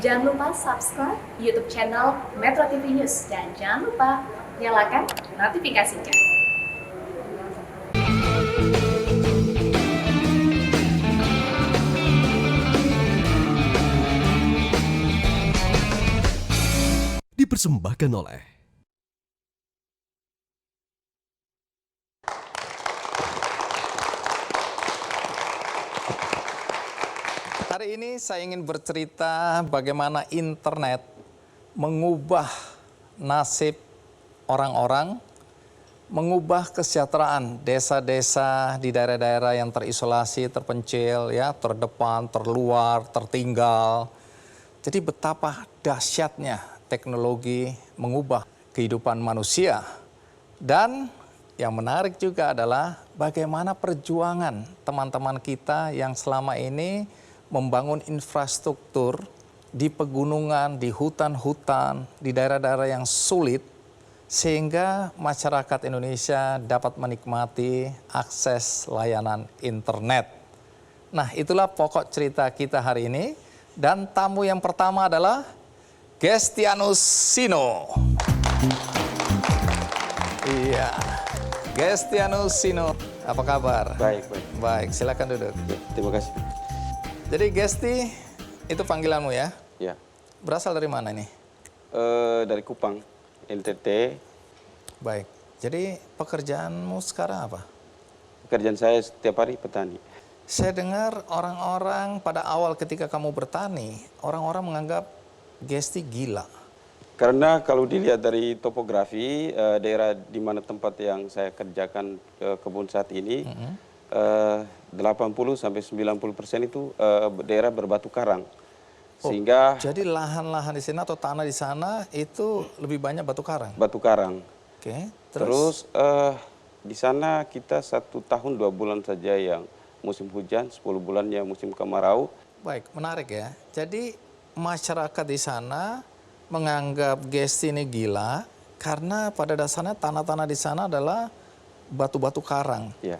Jangan lupa subscribe YouTube channel Metro TV News dan jangan lupa nyalakan notifikasinya. Dipersembahkan oleh Hari ini saya ingin bercerita bagaimana internet mengubah nasib orang-orang, mengubah kesejahteraan desa-desa di daerah-daerah yang terisolasi, terpencil, ya, terdepan, terluar, tertinggal. Jadi betapa dahsyatnya teknologi mengubah kehidupan manusia. Dan yang menarik juga adalah bagaimana perjuangan teman-teman kita yang selama ini membangun infrastruktur di pegunungan, di hutan-hutan, di daerah-daerah yang sulit, sehingga masyarakat Indonesia dapat menikmati akses layanan internet. Nah, itulah pokok cerita kita hari ini. Dan tamu yang pertama adalah Gestianus Sino. Iya, Gestianus Sino. Apa kabar? Baik, baik. Baik, silakan duduk. Ya, terima kasih. Jadi Gesti, itu panggilanmu ya? Ya. Berasal dari mana nih? Dari Kupang, NTT. Baik, jadi pekerjaanmu sekarang apa? Pekerjaan saya setiap hari petani. Saya dengar orang-orang pada awal ketika kamu bertani, orang-orang menganggap Gesti gila. Karena kalau dilihat dari topografi, daerah di mana tempat yang saya kerjakan kebun saat ini, 80-90% itu daerah berbatu karang. Sehingga jadi lahan-lahan di sana atau tanah di sana itu lebih banyak batu karang? batu karang. Oke, Terus di sana kita 1 tahun 2 bulan saja yang musim hujan, 10 bulannya musim kemarau. Baik, menarik ya. Jadi masyarakat di sana menganggap Gesti ini gila karena pada dasarnya tanah-tanah di sana adalah batu-batu karang. Ya.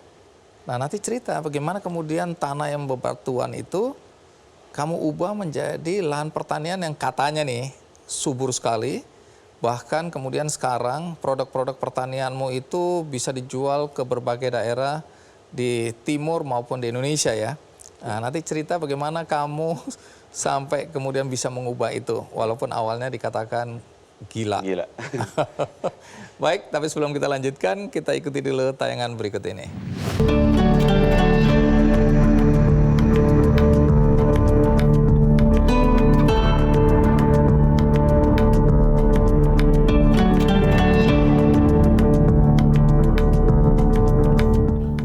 Nah, nanti cerita bagaimana kemudian tanah yang bebatuan itu kamu ubah menjadi lahan pertanian yang katanya nih subur sekali. Bahkan kemudian sekarang produk-produk pertanianmu itu bisa dijual ke berbagai daerah di timur maupun di Indonesia ya. Nah, nanti cerita bagaimana kamu sampai kemudian bisa mengubah itu walaupun awalnya dikatakan gila. Gila. Baik, tapi sebelum kita lanjutkan, kita ikuti dulu tayangan berikut ini.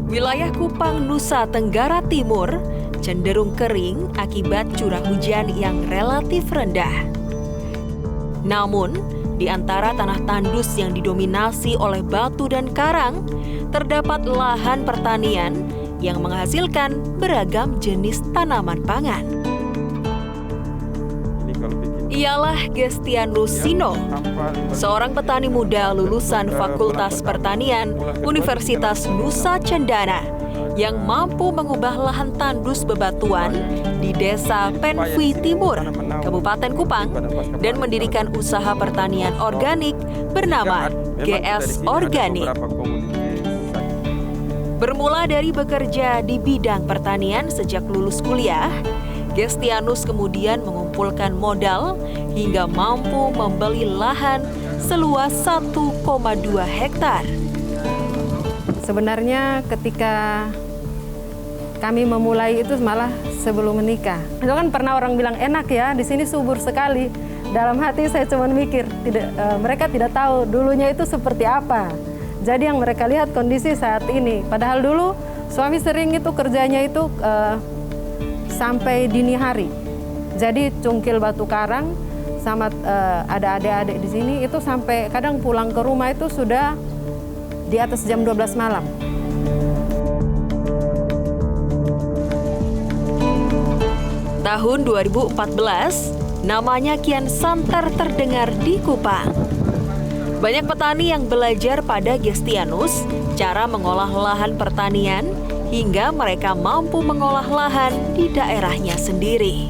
Wilayah Kupang, Nusa Tenggara Timur cenderung kering akibat curah hujan yang relatif rendah. Namun, di antara tanah tandus yang didominasi oleh batu dan karang, terdapat lahan pertanian yang menghasilkan beragam jenis tanaman pangan. Ialah Gestianus Sino, seorang petani muda lulusan Fakultas Pertanian Universitas Nusa Cendana yang mampu mengubah lahan tandus bebatuan di Desa Penfui Timur, Kabupaten Kupang, dan mendirikan usaha pertanian organik bernama GS Organik. Bermula dari bekerja di bidang pertanian sejak lulus kuliah, Gestianus kemudian mengumpulkan modal hingga mampu membeli lahan seluas 1,2 hektar. Sebenarnya ketika kami memulai itu malah sebelum menikah. Itu kan pernah orang bilang enak ya, di sini subur sekali. Dalam hati saya cuma mikir, mereka tidak tahu dulunya itu seperti apa. Jadi yang mereka lihat kondisi saat ini. Padahal dulu suami sering itu kerjanya itu sampai dini hari. Jadi cungkil batu karang sama ada adik-adik di sini itu sampai kadang pulang ke rumah itu sudah di atas jam 12 malam. Tahun 2014, namanya kian santer terdengar di Kupang. Banyak petani yang belajar pada Gestianus cara mengolah lahan pertanian hingga mereka mampu mengolah lahan di daerahnya sendiri.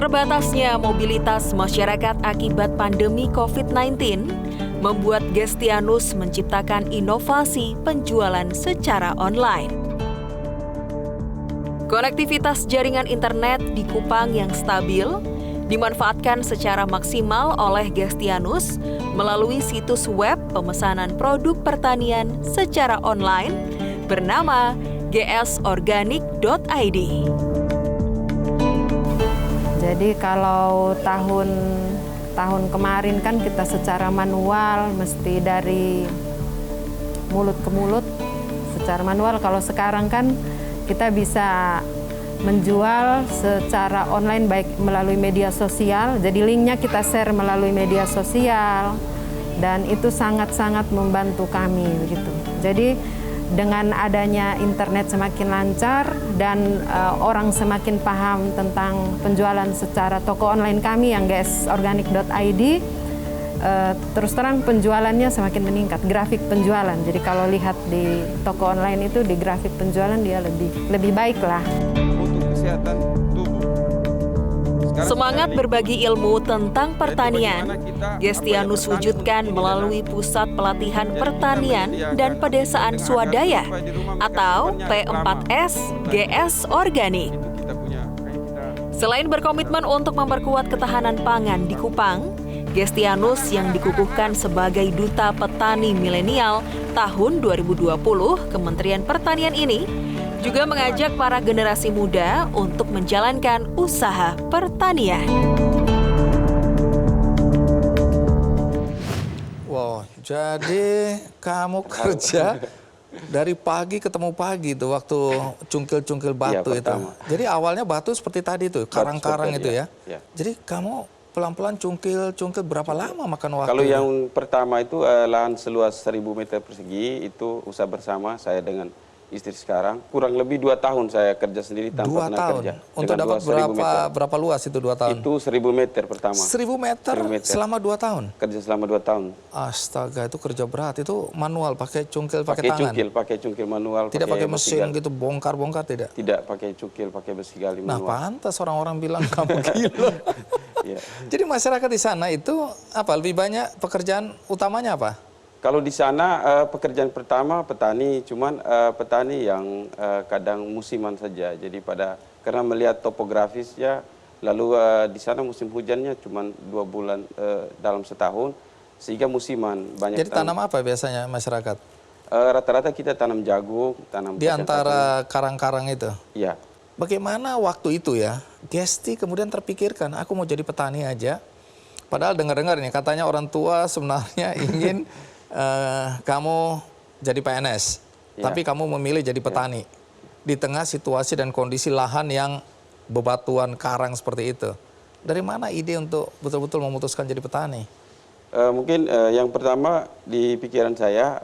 Terbatasnya mobilitas masyarakat akibat pandemi COVID-19 membuat Gestianus menciptakan inovasi penjualan secara online. Konektivitas jaringan internet di Kupang yang stabil dimanfaatkan secara maksimal oleh Gestianus melalui situs web pemesanan produk pertanian secara online bernama gsorganic.id. Jadi kalau tahun kemarin kan kita secara manual, mesti dari mulut ke mulut secara manual. Kalau sekarang kan kita bisa menjual secara online baik melalui media sosial. Jadi linknya kita share melalui media sosial dan itu sangat-sangat membantu kami begitu. Jadi dengan adanya internet semakin lancar dan orang semakin paham tentang penjualan secara toko online kami yang gsorganic.id, terus terang penjualannya semakin meningkat, grafik penjualan. Jadi kalau lihat di toko online itu di grafik penjualan dia lebih baik lah. Untuk kesehatan tubuh. Semangat berbagi ilmu tentang pertanian, Gestianus wujudkan melalui Pusat Pelatihan Pertanian dan Pedesaan Swadaya atau P4S GS Organik. Selain berkomitmen untuk memperkuat ketahanan pangan di Kupang, Gestianus yang dikukuhkan sebagai Duta Petani Milenial tahun 2020 Kementerian Pertanian ini juga mengajak para generasi muda untuk menjalankan usaha pertanian. Wow, jadi kamu kerja dari pagi ketemu pagi tuh waktu cungkil-cungkil batu itu. Jadi awalnya batu seperti tadi tuh, karang-karang itu ya. Jadi kamu pelan-pelan cungkil berapa lama makan waktu? Kalau yang pertama itu lahan seluas 1000 meter persegi itu usaha bersama saya dengan istri sekarang. Kurang lebih 2 tahun saya kerja sendiri tanpa tenaga kerja. Untuk dapat berapa luas itu 2 tahun? Itu 1000 meter pertama. 1000 meter selama 2 tahun? Kerja selama 2 tahun. Astaga, itu kerja berat. Itu manual, pakai cungkil, pakai tangan? Pakai cungkil manual. Tidak pakai mesin gitu, bongkar-bongkar tidak? Tidak, pakai cungkil, pakai besi gali manual. Nah, pantas orang-orang bilang kamu gila. Jadi masyarakat di sana itu apa? Lebih banyak pekerjaan utamanya apa? Kalau di sana pekerjaan pertama petani, cuman petani yang kadang musiman saja. Jadi karena melihat topografisnya, lalu di sana musim hujannya cuma 2 bulan dalam setahun, sehingga musiman banyak. Jadi tanam apa biasanya masyarakat? Rata-rata kita tanam jagung, tanam di antara karang-karang itu. Iya. Bagaimana waktu itu ya, Gesti kemudian terpikirkan, aku mau jadi petani aja. Padahal dengar-dengar nih, katanya orang tua sebenarnya ingin kamu jadi PNS, tapi kamu memilih jadi petani. Di tengah situasi dan kondisi lahan yang bebatuan karang seperti itu. Dari mana ide untuk betul-betul memutuskan jadi petani? Mungkin yang pertama di pikiran saya,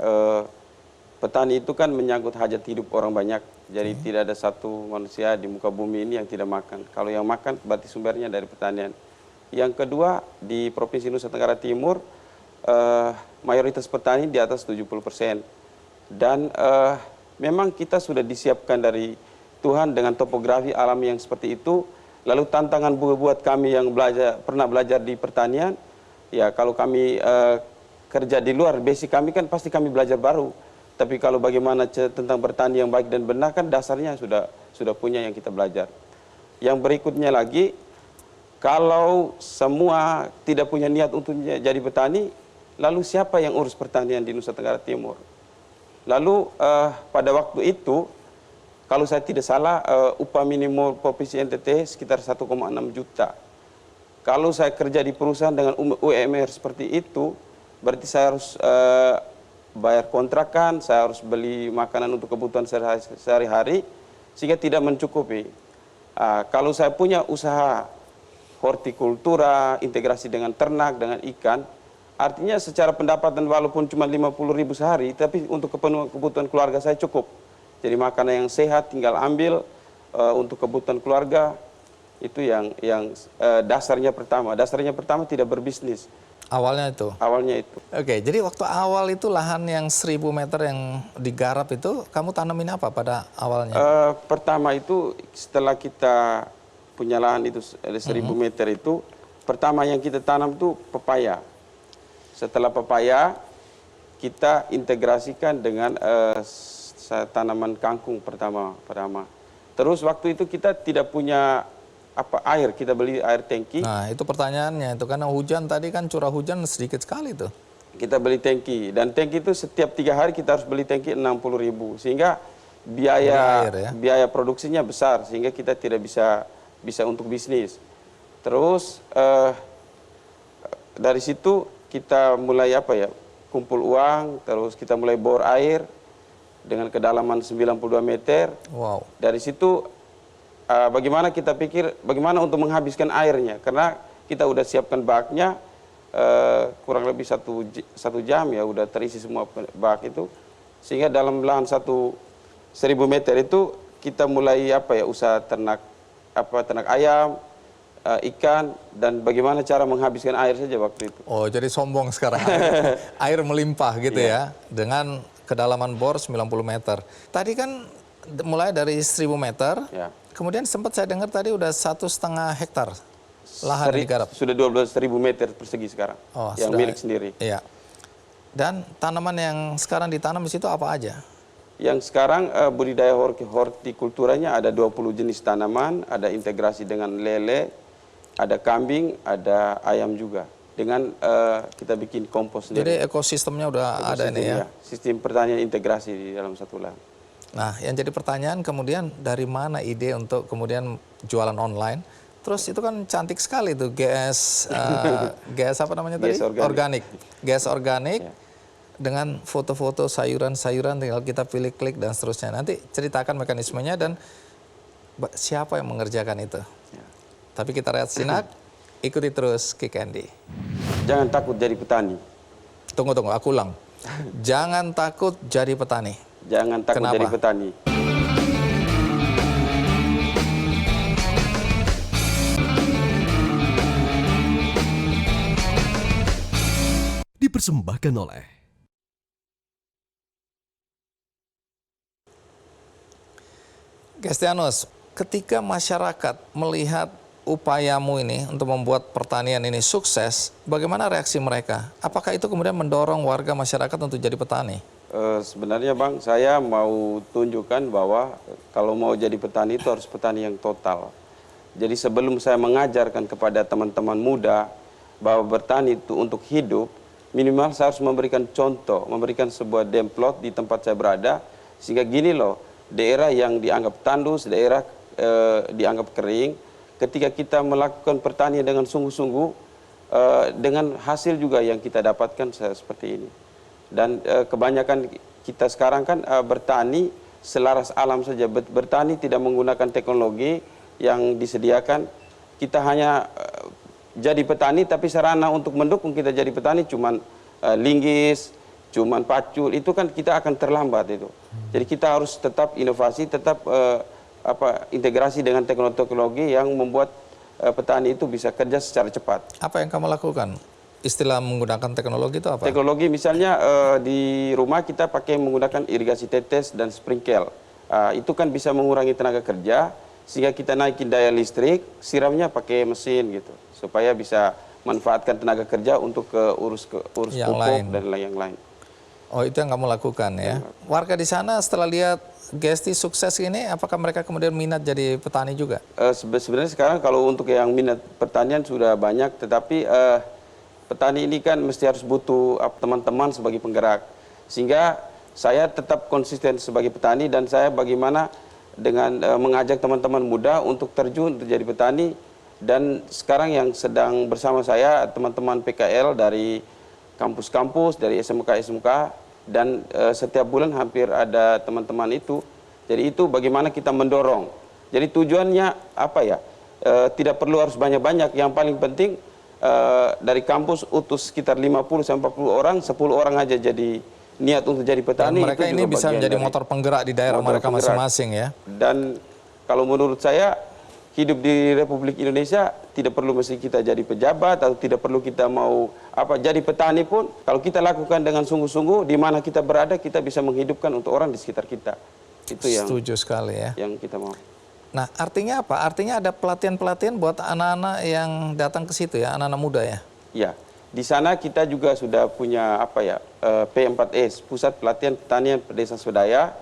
petani itu kan menyangkut hajat hidup orang banyak. Jadi tidak ada satu manusia di muka bumi ini yang tidak makan. Kalau yang makan berarti sumbernya dari pertanian. Yang kedua, di Provinsi Nusa Tenggara Timur, mayoritas petani di atas 70%. Dan memang kita sudah disiapkan dari Tuhan dengan topografi alam yang seperti itu. Lalu tantangan buat kami yang pernah belajar di pertanian, ya kalau kami kerja di luar, basic kami kan pasti kami belajar baru. Tapi kalau bagaimana tentang bertani yang baik dan benar kan dasarnya sudah punya yang kita belajar. Yang berikutnya lagi, kalau semua tidak punya niat untuk jadi petani, lalu siapa yang urus pertanian di Nusa Tenggara Timur? Lalu pada waktu itu, kalau saya tidak salah, upah minimum Provinsi NTT sekitar 1,6 juta. Kalau saya kerja di perusahaan dengan UMR seperti itu, berarti saya harus bayar kontrakan, saya harus beli makanan untuk kebutuhan sehari-hari, sehingga tidak mencukupi. Kalau saya punya usaha hortikultura, integrasi dengan ternak, dengan ikan, artinya secara pendapatan walaupun cuma 50.000 sehari, tapi untuk kebutuhan keluarga saya cukup. Jadi makanan yang sehat tinggal ambil untuk kebutuhan keluarga, itu yang dasarnya pertama. Dasarnya pertama tidak berbisnis. Awalnya itu? Awalnya itu. Oke, jadi waktu awal itu lahan yang 1000 meter yang digarap itu, kamu tanamin apa pada awalnya? Pertama itu setelah kita punya lahan itu ada 1.000 meter itu, pertama yang kita tanam itu pepaya. Setelah pepaya, kita integrasikan dengan tanaman kangkung pertama. Terus waktu itu kita tidak punya air, kita beli air tangki. Nah, itu pertanyaannya, itu karena hujan tadi kan curah hujan sedikit sekali tuh. Kita beli tangki, dan tangki itu setiap 3 hari kita harus beli tangki 60.000, sehingga biaya produksinya besar, sehingga kita tidak bisa untuk bisnis. Terus dari situ kita mulai kumpul uang, terus kita mulai bor air dengan kedalaman 92 meter. Wow. Dari situ bagaimana kita pikir bagaimana untuk menghabiskan airnya, karena kita udah siapkan baknya kurang lebih satu jam ya udah terisi semua bak itu, sehingga dalam lahan 1.000 meter itu kita mulai usaha ternak ayam, ikan, dan bagaimana cara menghabiskan air saja waktu itu. Oh, jadi sombong sekarang. Air melimpah gitu ya, dengan kedalaman bor 90 meter. Tadi kan mulai dari 1.000 meter, kemudian sempat saya dengar tadi udah 1,5 hektar lahan digarap. Sudah 12.000 meter persegi sekarang, yang milik sendiri. Iya. Dan tanaman yang sekarang ditanam di situ apa aja? Yang sekarang budidaya hortikulturanya ada 20 jenis tanaman, ada integrasi dengan lele, ada kambing, ada ayam juga. Dengan kita bikin kompos sendiri. Jadi ekosistemnya udah ada ini ya? Sistem pertanian integrasi di dalam satu lahan. Nah, yang jadi pertanyaan kemudian dari mana ide untuk kemudian jualan online? Terus itu kan cantik sekali tuh GS apa namanya tadi? Organik. GS organik dengan foto-foto sayuran-sayuran, tinggal kita pilih klik dan seterusnya. Nanti ceritakan mekanismenya dan siapa yang mengerjakan itu. Tapi kita lihat sinak, ikuti terus Kick Andy. Jangan takut jadi petani. Tunggu, aku ulang. Jangan takut jadi petani. Jangan takut Kenapa? jadi petani. Dipersembahkan oleh Gestianus, ketika masyarakat melihat upayamu ini untuk membuat pertanian ini sukses, bagaimana reaksi mereka? Apakah itu kemudian mendorong warga masyarakat untuk jadi petani? Sebenarnya Bang, saya mau tunjukkan bahwa kalau mau jadi petani itu harus petani yang total. Jadi sebelum saya mengajarkan kepada teman-teman muda bahwa bertani itu untuk hidup, minimal saya harus memberikan contoh, memberikan sebuah demplot di tempat saya berada, sehingga gini loh, daerah yang dianggap tandus, daerah dianggap kering, ketika kita melakukan pertanian dengan sungguh-sungguh, dengan hasil juga yang kita dapatkan seperti ini. Dan kebanyakan kita sekarang kan bertani selaras alam saja, bertani tidak menggunakan teknologi yang disediakan. Kita hanya jadi petani, tapi sarana untuk mendukung kita jadi petani cuman linggis, cuman pacul, itu kan kita akan terlambat itu. Jadi kita harus tetap inovasi, tetap integrasi dengan teknologi yang membuat petani itu bisa kerja secara cepat. Apa yang kamu lakukan? Istilah menggunakan teknologi itu apa? Teknologi misalnya di rumah kita pakai menggunakan irigasi tetes dan sprinkle. Itu kan bisa mengurangi tenaga kerja, sehingga kita naikin daya listrik, siramnya pakai mesin gitu, supaya bisa manfaatkan tenaga kerja untuk urus pupuk dan yang lain. Oh, itu yang kamu lakukan ya. Warga di sana setelah lihat Gesti sukses ini, apakah mereka kemudian minat jadi petani juga? Sebenarnya sekarang kalau untuk yang minat pertanian sudah banyak, tetapi petani ini kan mesti harus butuh teman-teman sebagai penggerak. Sehingga saya tetap konsisten sebagai petani, dan saya bagaimana dengan mengajak teman-teman muda untuk terjun menjadi petani. Dan sekarang yang sedang bersama saya teman-teman PKL dari kampus-kampus, dari SMK-SMK, dan setiap bulan hampir ada teman-teman itu. Jadi itu bagaimana kita mendorong. Jadi tujuannya apa ya? Tidak perlu harus banyak-banyak, yang paling penting dari kampus utus sekitar 50-40 orang, 10 orang aja jadi niat untuk jadi petani. Dan mereka itu ini juga bisa menjadi motor penggerak di daerah mereka masing-masing ya. Dan kalau menurut saya, hidup di Republik Indonesia tidak perlu mesti kita jadi pejabat, atau tidak perlu kita mau jadi petani pun. Kalau kita lakukan dengan sungguh-sungguh, di mana kita berada kita bisa menghidupkan untuk orang di sekitar kita. Itu yang setuju sekali ya. Yang kita mau. Nah, artinya apa? Artinya ada pelatihan-pelatihan buat anak-anak yang datang ke situ ya, anak-anak muda ya? Ya, di sana kita juga sudah punya P4S, Pusat Pelatihan Pertanian Pedesaan Swadaya,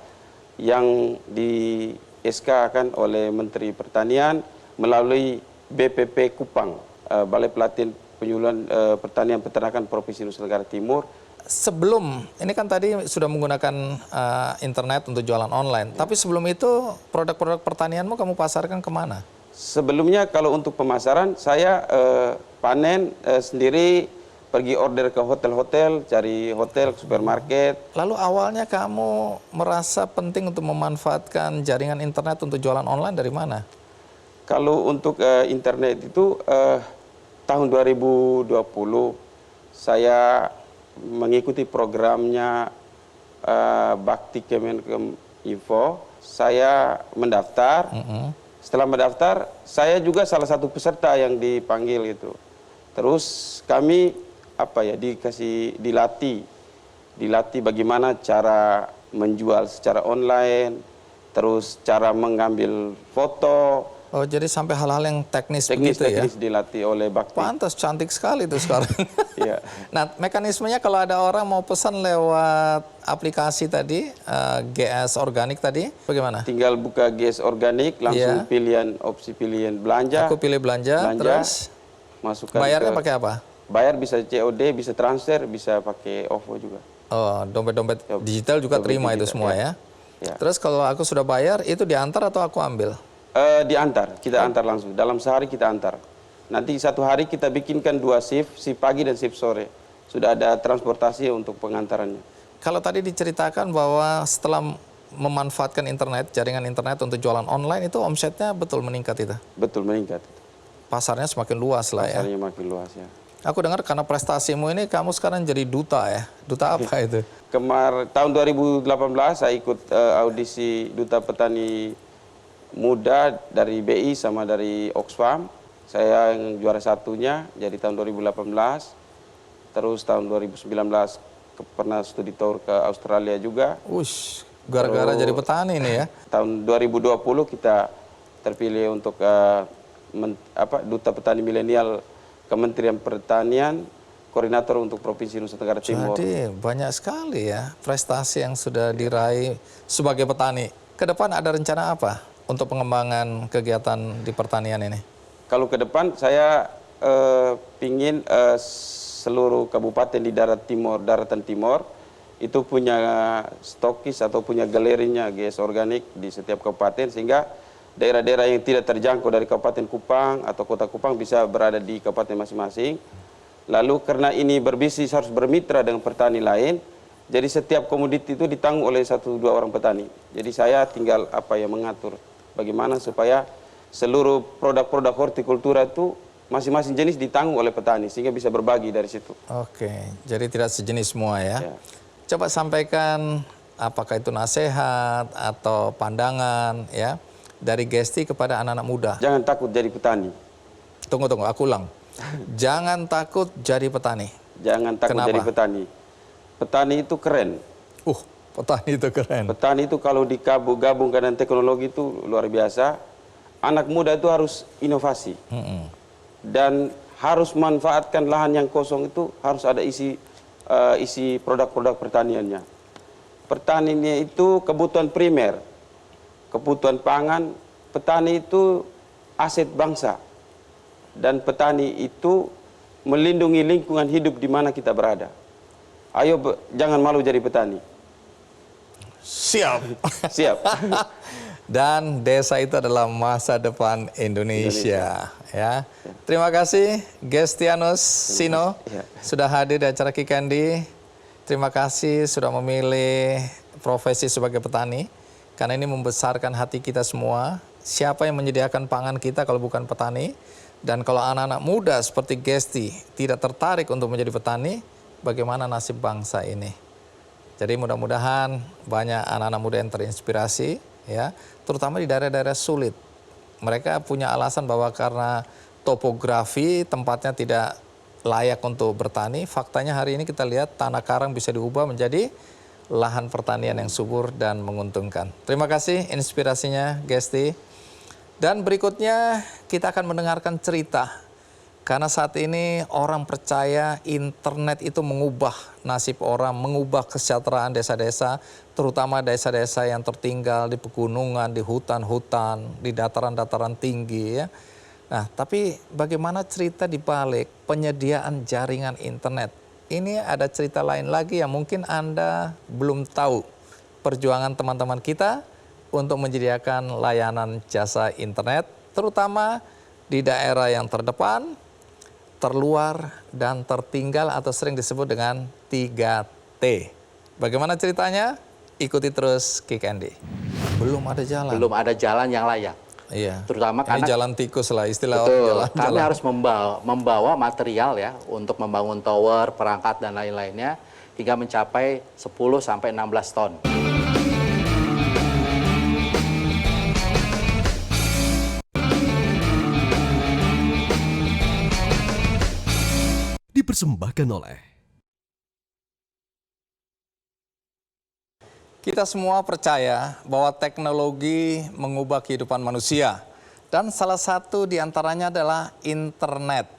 yang di SK kan oleh Menteri Pertanian melalui BPP Kupang, Balai Pelatihan Penyuluhan Pertanian Peternakan Provinsi Nusa Tenggara Timur. Sebelum, ini kan tadi sudah menggunakan internet untuk jualan online, tapi sebelum itu produk-produk pertanianmu kamu pasarkan kemana? Sebelumnya kalau untuk pemasaran, saya panen sendiri, pergi order ke hotel-hotel, cari hotel, supermarket. Lalu awalnya kamu merasa penting untuk memanfaatkan jaringan internet untuk jualan online dari mana? Kalau untuk internet itu tahun 2020 saya mengikuti programnya Bakti Kemenkominfo. Saya mendaftar. Setelah mendaftar, saya juga salah satu peserta yang dipanggil itu. Terus kami dilatih bagaimana cara menjual secara online, terus cara mengambil foto. Oh, jadi sampai hal-hal yang teknis begitu ya? Teknis dilatih oleh Bakti. Pantas, cantik sekali itu sekarang. Iya. Nah, mekanismenya kalau ada orang mau pesan lewat aplikasi tadi, GS Organik tadi, bagaimana? Tinggal buka GS Organik, langsung opsi pilihan belanja. Aku pilih belanja, terus masukkan. bayarnya pakai apa? Bayar bisa COD, bisa transfer, bisa pakai OVO juga. Oh, dompet-dompet digital juga dompet terima digital, itu semua ya? Ya. Terus kalau aku sudah bayar, itu diantar atau aku ambil? Diantar, kita antar langsung. Dalam sehari kita antar. Nanti satu hari kita bikinkan 2 shift pagi dan shift sore. Sudah ada transportasi untuk pengantarannya. Kalau tadi diceritakan bahwa setelah memanfaatkan internet, jaringan internet untuk jualan online, itu omsetnya betul meningkat itu? Betul, meningkat. Pasarnya semakin luas lah ya? Pasarnya makin luas ya. Aku dengar karena prestasimu ini, kamu sekarang jadi duta ya? Duta apa itu? Tahun 2018 saya ikut audisi Duta Petani Muda dari BI sama dari Oxfam. Saya yang juara satunya, jadi tahun 2018. Terus tahun 2019 pernah studi tour ke Australia juga. Ush, gara-gara jadi petani nih ya? Tahun 2020 kita terpilih untuk Duta Petani Milenial Kementerian Pertanian, koordinator untuk Provinsi Nusa Tenggara Timur. Jadi banyak sekali ya prestasi yang sudah diraih sebagai petani. Ke depan ada rencana apa untuk pengembangan kegiatan di pertanian ini? Kalau ke depan saya pingin seluruh kabupaten di daratan timur itu punya stokis atau punya galerinya GS Organik di setiap kabupaten, sehingga daerah-daerah yang tidak terjangkau dari Kabupaten Kupang atau Kota Kupang bisa berada di kabupaten masing-masing. Lalu karena ini berbisnis harus bermitra dengan petani lain, jadi setiap komoditi itu ditanggung oleh 1-2 orang petani. Jadi saya tinggal mengatur bagaimana supaya seluruh produk-produk hortikultura itu masing-masing jenis ditanggung oleh petani sehingga bisa berbagi dari situ. Oke, jadi tidak sejenis semua ya. Coba sampaikan apakah itu nasihat atau pandangan ya dari Gesti kepada anak-anak muda. Jangan takut jadi petani. Tunggu, aku ulang. Jangan takut jadi petani. Jangan takut Kenapa? jadi petani. Petani itu keren. Petani itu keren. Petani itu kalau digabungkan dengan teknologi itu luar biasa. Anak muda itu harus inovasi. Dan harus manfaatkan lahan yang kosong itu harus ada isi produk-produk pertaniannya. Pertaniannya itu kebutuhan primer, kebutuhan pangan. Petani itu aset bangsa. Dan petani itu melindungi lingkungan hidup di mana kita berada. Ayo jangan malu jadi petani. Siap. Siap. Dan desa itu adalah masa depan Indonesia. Ya. Terima kasih Gestianus Sino sudah hadir di acara Kikendi. Terima kasih sudah memilih profesi sebagai petani. Karena ini membesarkan hati kita semua. Siapa yang menyediakan pangan kita kalau bukan petani? Dan kalau anak-anak muda seperti Gesti tidak tertarik untuk menjadi petani, bagaimana nasib bangsa ini? Jadi mudah-mudahan banyak anak-anak muda yang terinspirasi, ya, terutama di daerah-daerah sulit. Mereka punya alasan bahwa karena topografi tempatnya tidak layak untuk bertani. Faktanya hari ini kita lihat tanah karang bisa diubah menjadi lahan pertanian yang subur dan menguntungkan. Terima kasih inspirasinya Gesti. Dan berikutnya kita akan mendengarkan cerita. Karena saat ini orang percaya internet itu mengubah nasib orang, mengubah kesejahteraan desa-desa, terutama desa-desa yang tertinggal di pegunungan, di hutan-hutan, di dataran-dataran tinggi ya. Nah, tapi bagaimana cerita di balik penyediaan jaringan internet? Ini ada cerita lain lagi yang mungkin Anda belum tahu. Perjuangan teman-teman kita untuk menyediakan layanan jasa internet, terutama di daerah yang terdepan, terluar, dan tertinggal atau sering disebut dengan 3T. Bagaimana ceritanya? Ikuti terus Kick Andy. Belum ada jalan. Belum ada jalan yang layak. Iya. Terutama ini karena jalan tikus lah istilah betul, jalan. kami harus membawa material ya untuk membangun tower, perangkat dan lain-lainnya hingga mencapai 10 sampai 16 ton. Dipersembahkan oleh Kita semua percaya bahwa teknologi mengubah kehidupan manusia. Dan salah satu diantaranya adalah internet.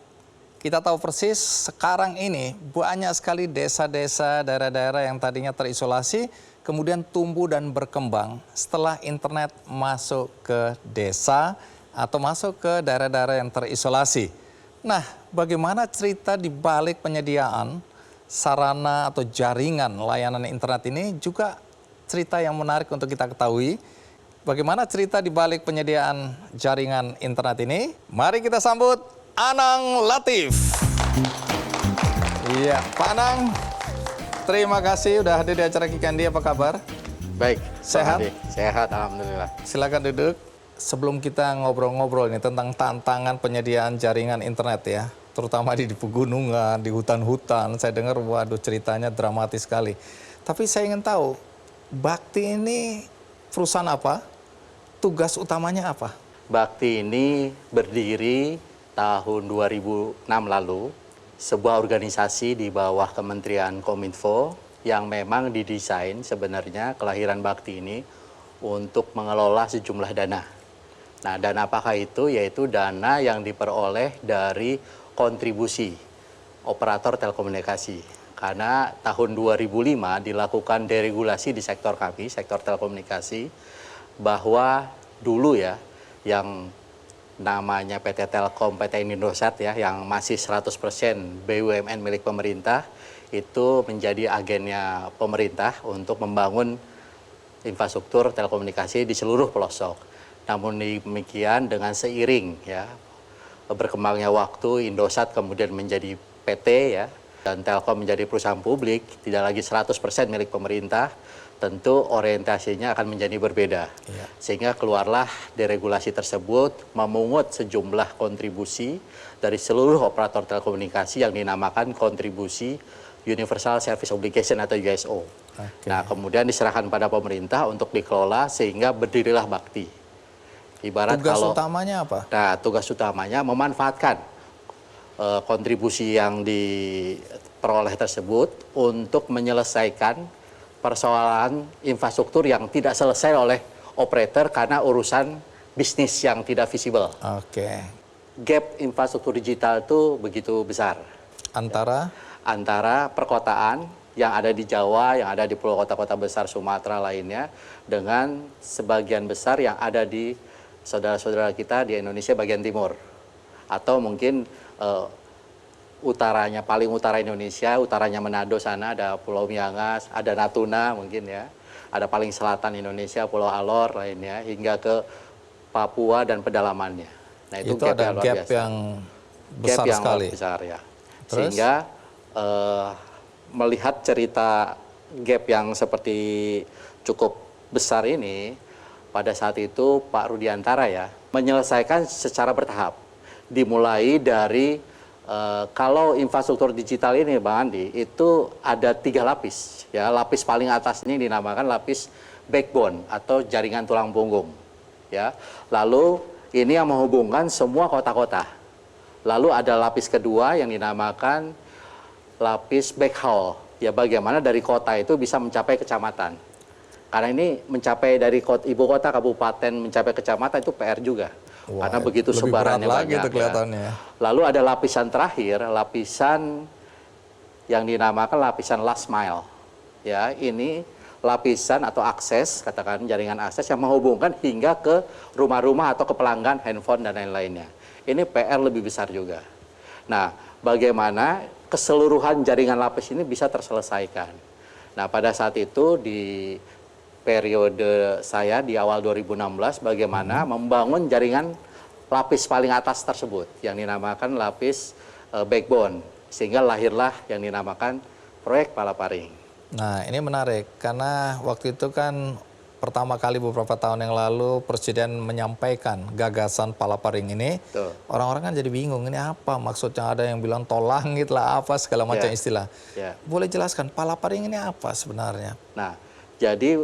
Kita tahu persis sekarang ini banyak sekali desa-desa, daerah-daerah yang tadinya terisolasi, kemudian tumbuh dan berkembang setelah internet masuk ke desa atau masuk ke daerah-daerah yang terisolasi. Nah, bagaimana cerita di balik penyediaan sarana atau jaringan layanan internet ini juga cerita yang menarik untuk kita ketahui. Bagaimana cerita di balik penyediaan jaringan internet ini? Mari kita sambut Anang Latif. Iya, Pak Anang, terima kasih udah hadir di acara Kick Andy. Apa kabar? Baik, Sehat? Sehat, alhamdulillah. Silakan duduk. Sebelum kita ngobrol-ngobrol ini tentang tantangan penyediaan jaringan internet ya, terutama di pegunungan, di hutan-hutan, saya dengar waduh ceritanya dramatis sekali. Tapi saya ingin tahu, Bakti ini perusahaan apa? Tugas utamanya apa? Bakti ini berdiri tahun 2006 lalu, sebuah organisasi di bawah Kementerian Kominfo yang memang didesain sebenarnya kelahiran Bakti ini untuk mengelola sejumlah dana. Nah, dana apakah itu? Yaitu dana yang diperoleh dari kontribusi operator telekomunikasi. Karena tahun 2005 dilakukan deregulasi di sektor kami, sektor telekomunikasi, bahwa dulu ya, yang namanya PT Telkom, PT Indosat ya, yang masih 100% BUMN milik pemerintah, itu menjadi agennya pemerintah untuk membangun infrastruktur telekomunikasi di seluruh pelosok. Namun demikian dengan seiring ya berkembangnya waktu, Indosat kemudian menjadi PT ya, dan Telkom menjadi perusahaan publik, tidak lagi 100% milik pemerintah, tentu orientasinya akan menjadi berbeda. Ya. Sehingga keluarlah deregulasi tersebut memungut sejumlah kontribusi dari seluruh operator telekomunikasi yang dinamakan kontribusi Universal Service Obligation atau USO. Okay. Nah, kemudian diserahkan pada pemerintah untuk dikelola sehingga berdirilah Bakti. Ibarat tugas utamanya apa? Nah, tugas utamanya memanfaatkan kontribusi yang diperoleh tersebut untuk menyelesaikan persoalan infrastruktur yang tidak selesai oleh operator karena urusan bisnis yang tidak visible. Oke. Gap infrastruktur digital itu begitu besar. Antara perkotaan yang ada di Jawa, yang ada di pulau kota-kota besar Sumatera lainnya, dengan sebagian besar yang ada di saudara-saudara kita di Indonesia bagian timur. Atau mungkin utaranya, paling utara Indonesia, utaranya Manado sana ada Pulau Miangas, ada Natuna mungkin ya, ada paling selatan Indonesia Pulau Alor lainnya, hingga ke Papua dan pedalamannya. Nah itu gap ada gap yang besar gap yang sekali. Besar ya. Terus? Sehingga melihat cerita gap yang seperti cukup besar ini, pada saat itu Pak Rudiantara ya menyelesaikan secara bertahap. Dimulai dari kalau infrastruktur digital ini Bang Andi, itu ada 3 lapis. Ya, lapis paling atas ini dinamakan lapis backbone atau jaringan tulang punggung. Ya, lalu ini yang menghubungkan semua kota-kota. Lalu ada lapis kedua yang dinamakan lapis backhaul. Ya, bagaimana dari kota itu bisa mencapai kecamatan. Karena ini mencapai dari ibu kota, kabupaten, mencapai kecamatan itu PR juga. Wah, karena begitu lebih sebarannya berat lagi banyak. tuh kelihatannya. Ya. Lalu ada lapisan terakhir, lapisan yang dinamakan lapisan last mile. Ya, ini lapisan atau akses, katakan jaringan akses yang menghubungkan hingga ke rumah-rumah atau ke pelanggan handphone dan lain-lainnya. Ini PR lebih besar juga. Nah, bagaimana keseluruhan jaringan lapis ini bisa terselesaikan? Nah, pada saat itu di periode saya di awal 2016, bagaimana membangun jaringan lapis paling atas tersebut yang dinamakan lapis backbone, sehingga lahirlah yang dinamakan proyek Palaparing. Nah, ini menarik karena waktu itu kan pertama kali beberapa tahun yang lalu Presiden menyampaikan gagasan Palaparing ini. Orang-orang kan jadi bingung, ini apa maksudnya, ada yang bilang tol langit lah, apa segala macam istilah. Boleh jelaskan Palaparing ini apa sebenarnya? Nah, jadi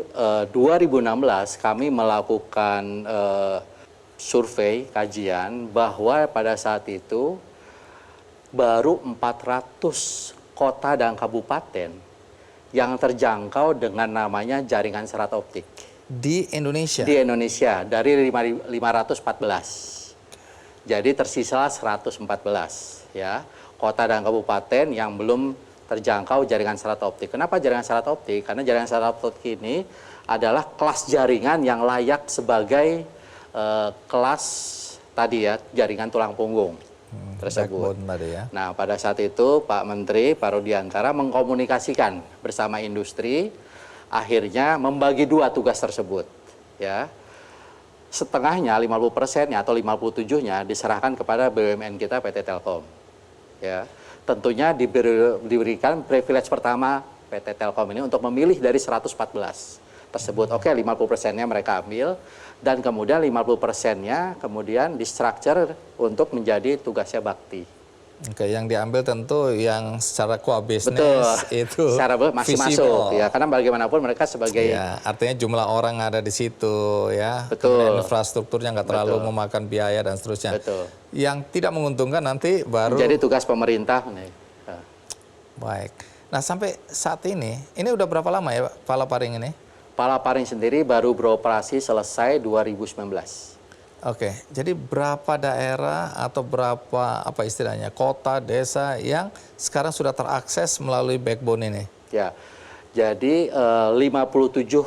2016 kami melakukan survei, kajian, bahwa pada saat itu baru 400 kota dan kabupaten yang terjangkau dengan namanya jaringan serat optik. Di Indonesia? Di Indonesia, dari 514. Jadi tersisa 114 ya, kota dan kabupaten yang belum terjangkau jaringan serat optik. Kenapa jaringan serat optik? Karena jaringan serat optik ini adalah kelas jaringan yang layak sebagai kelas tadi ya, jaringan tulang punggung tersebut. Ya. Nah, pada saat itu Pak Menteri, Pak Rudiantara mengkomunikasikan bersama industri, akhirnya membagi dua tugas tersebut. Ya, setengahnya 50%-nya atau 57-nya diserahkan kepada BUMN kita PT Telkom. Ya, tentunya diberikan privilege pertama PT Telkom ini untuk memilih dari 114 tersebut. Oke, 50%-nya mereka ambil, dan kemudian 50%-nya kemudian di-structure untuk menjadi tugasnya bakti. Oke, yang diambil tentu yang secara core business itu secara masih masuk ya, karena bagaimanapun mereka sebagai ya, artinya jumlah orang ada di situ ya, betul, infrastrukturnya nggak terlalu memakan biaya dan seterusnya. Betul. Yang tidak menguntungkan nanti baru jadi tugas pemerintah. Baik. Nah, sampai saat ini udah berapa lama ya Palaparing ini? Palaparing sendiri baru beroperasi selesai 2019. Oke, jadi berapa daerah atau berapa apa istilahnya kota, desa yang sekarang sudah terakses melalui backbone ini? Ya, jadi 57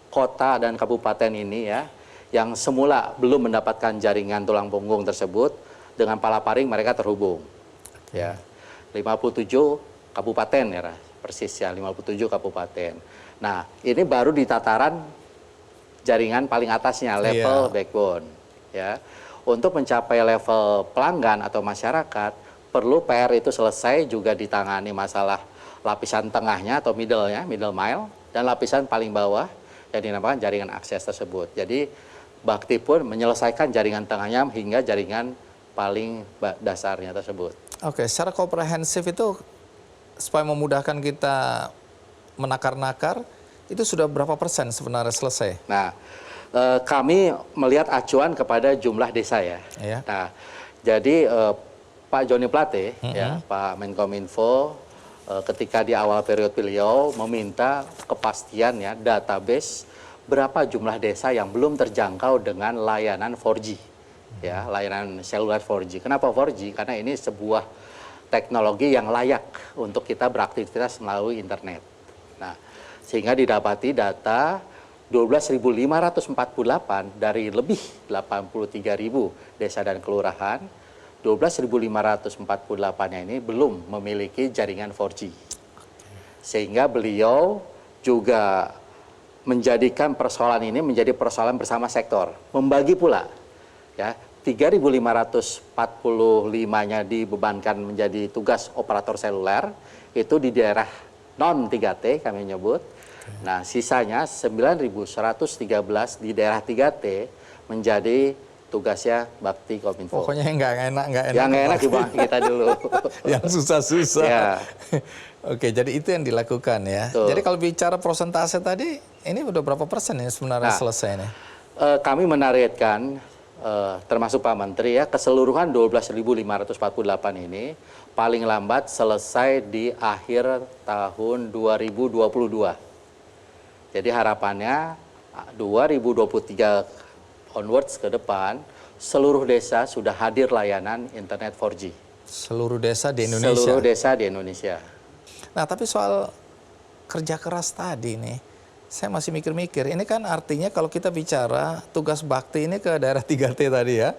kota dan kabupaten ini ya, yang semula belum mendapatkan jaringan tulang punggung tersebut, dengan Palaparing mereka terhubung. Ya, 57 kabupaten ya, persis ya, 57 kabupaten. Nah, ini baru di tataran jaringan paling atasnya, level backbone. Ya, untuk mencapai level pelanggan atau masyarakat, perlu PR itu selesai juga ditangani masalah lapisan tengahnya atau middle mile, dan lapisan paling bawah yang dinamakan jaringan akses tersebut. Jadi, Bakti pun menyelesaikan jaringan tengahnya hingga jaringan paling dasarnya tersebut. Oke, secara komprehensif itu supaya memudahkan kita menakar-nakar, itu sudah berapa persen sebenarnya selesai? Nah, kami melihat acuan kepada jumlah desa ya. Nah, jadi Pak Joni Plate, ya, Pak Menkominfo, ketika di awal periode beliau meminta kepastian ya, database berapa jumlah desa yang belum terjangkau dengan layanan 4G, ya, layanan seluler 4G. Kenapa 4G? Karena ini sebuah teknologi yang layak untuk kita beraktivitas melalui internet. Nah, sehingga didapati data 12.548 dari lebih 83.000 desa dan kelurahan, 12.548-nya ini belum memiliki jaringan 4G. Sehingga beliau juga menjadikan persoalan ini menjadi persoalan bersama sektor. Membagi pula, ya, 3.545-nya dibebankan menjadi tugas operator seluler, itu di daerah non-3T kami nyebut. Nah, sisanya 9.113 di daerah 3T menjadi tugasnya Bakti Kominfo. Pokoknya nggak enak. Yang nggak enak kita dulu. Yang susah-susah. Ya. Oke, jadi itu yang dilakukan ya. Betul. Jadi kalau bicara persentase tadi, ini udah berapa persen ini sebenarnya selesai nih? Kami menargetkan, termasuk Pak Menteri ya, keseluruhan 12.548 ini paling lambat selesai di akhir tahun 2022. Jadi harapannya 2023 onwards ke depan seluruh desa sudah hadir layanan internet 4G. Seluruh desa di Indonesia. Seluruh desa di Indonesia. Nah, tapi soal kerja keras tadi nih, saya masih mikir-mikir. Ini kan artinya kalau kita bicara tugas bakti ini ke daerah 3T tadi ya,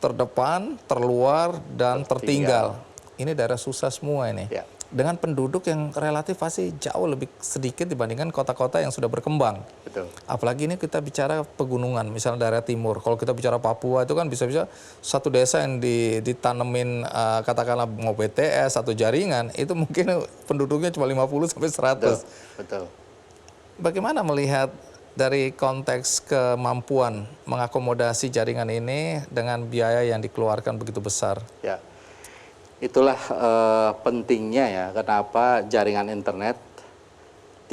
terdepan, terluar, dan tertinggal. Ini daerah susah semua ini. Ya. Dengan penduduk yang relatif pasti jauh lebih sedikit dibandingkan kota-kota yang sudah berkembang. Betul. Apalagi ini kita bicara pegunungan, misalnya daerah timur. Kalau kita bicara Papua itu kan bisa-bisa satu desa yang ditanemin katakanlah mau BTS atau jaringan, itu mungkin penduduknya cuma 50 sampai 100. Betul. Bagaimana melihat dari konteks kemampuan mengakomodasi jaringan ini dengan biaya yang dikeluarkan begitu besar? Ya. Itulah pentingnya ya, kenapa jaringan internet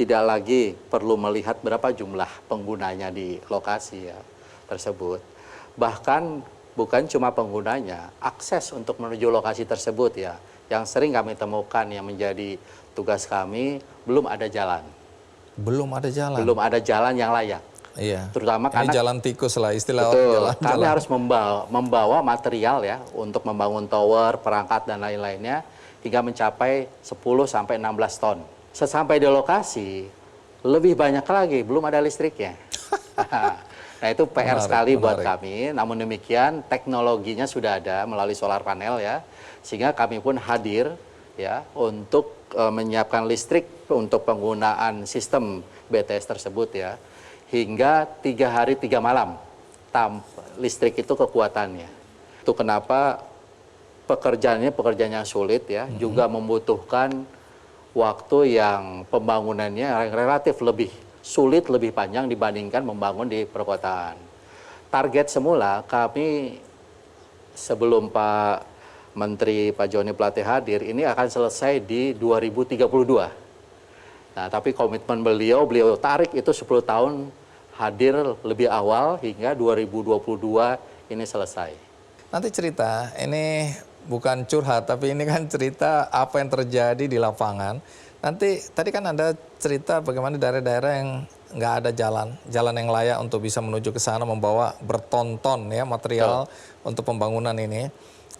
tidak lagi perlu melihat berapa jumlah penggunanya di lokasi ya, tersebut. Bahkan bukan cuma penggunanya, akses untuk menuju lokasi tersebut ya, yang sering kami temukan yang menjadi tugas kami, belum ada jalan. Belum ada jalan? Belum ada jalan yang layak. Iya. Terutama ini karena jalan tikus lah istilah betul, orang. kami harus membawa material ya untuk membangun tower, perangkat dan lain-lainnya hingga mencapai 10 sampai 16 ton. Sesampai di lokasi lebih banyak lagi belum ada listriknya. Nah, itu PR sekali buat kami. Namun demikian teknologinya sudah ada melalui solar panel ya. Sehingga kami pun hadir ya untuk menyiapkan listrik untuk penggunaan sistem BTS tersebut ya. Hingga 3 hari 3 malam listrik itu kekuatannya. Itu kenapa pekerjaan yang sulit ya, juga membutuhkan waktu yang pembangunannya relatif lebih sulit, lebih panjang dibandingkan membangun di perkotaan. Target semula kami sebelum Pak Menteri Pak Joni Plate hadir, ini akan selesai di 2032. Nah, tapi komitmen beliau tarik itu 10 tahun hadir lebih awal hingga 2022 ini selesai. Nanti cerita, ini bukan curhat, tapi ini kan cerita apa yang terjadi di lapangan. Nanti, tadi kan ada cerita bagaimana daerah-daerah yang nggak ada jalan yang layak untuk bisa menuju ke sana membawa berton-ton ya material untuk pembangunan ini.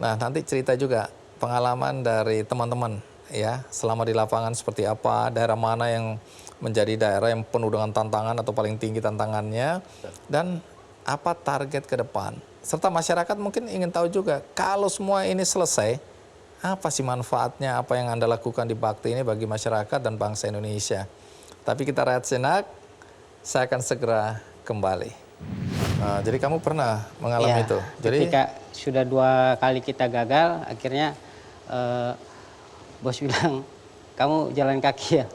Nah, nanti cerita juga pengalaman dari teman-teman ya selama di lapangan seperti apa, daerah mana yang menjadi daerah yang penuh dengan tantangan atau paling tinggi tantangannya, dan apa target ke depan. Serta masyarakat mungkin ingin tahu juga, kalau semua ini selesai, apa sih manfaatnya, apa yang Anda lakukan di Bakti ini bagi masyarakat dan bangsa Indonesia. Tapi kita rehat sejenak, saya akan segera kembali. Nah, jadi kamu pernah mengalami itu? Jadi ketika sudah 2 kali kita gagal, akhirnya bos bilang, kamu jalan kaki ya.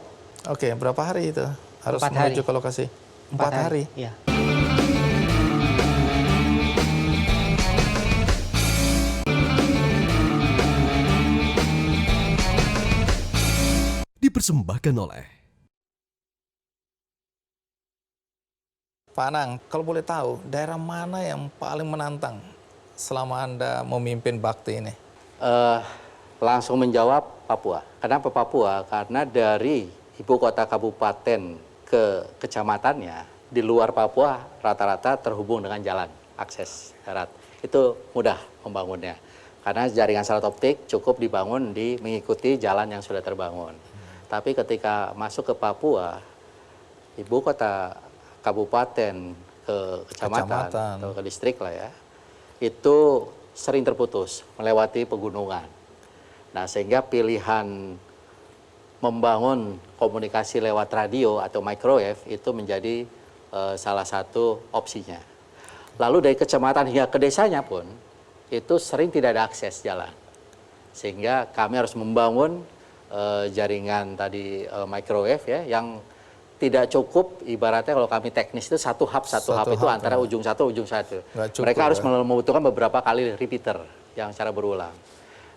Oke, berapa hari itu harus 4 hari. menuju ke lokasi? 4 hari? Iya. Dipersembahkan oleh Pak Anang, kalau boleh tahu, daerah mana yang paling menantang selama Anda memimpin Bakti ini? Langsung menjawab Papua. Kenapa Papua? Karena dari ibu kota kabupaten ke kecamatannya, di luar Papua rata-rata terhubung dengan jalan, akses darat. Itu mudah membangunnya. Karena jaringan satelit optik cukup dibangun mengikuti jalan yang sudah terbangun. Tapi ketika masuk ke Papua, ibu kota kabupaten ke kecamatan atau ke distrik lah ya, itu sering terputus melewati pegunungan. Nah, sehingga pilihan membangun komunikasi lewat radio atau microwave itu menjadi salah satu opsinya. Lalu dari kecamatan hingga ke desanya pun itu sering tidak ada akses jalan. Sehingga kami harus membangun jaringan tadi microwave ya, yang tidak cukup, ibaratnya kalau kami teknis itu satu hub itu antara ujung satu ujung satu. Mereka harus membutuhkan beberapa kali repeater yang secara berulang.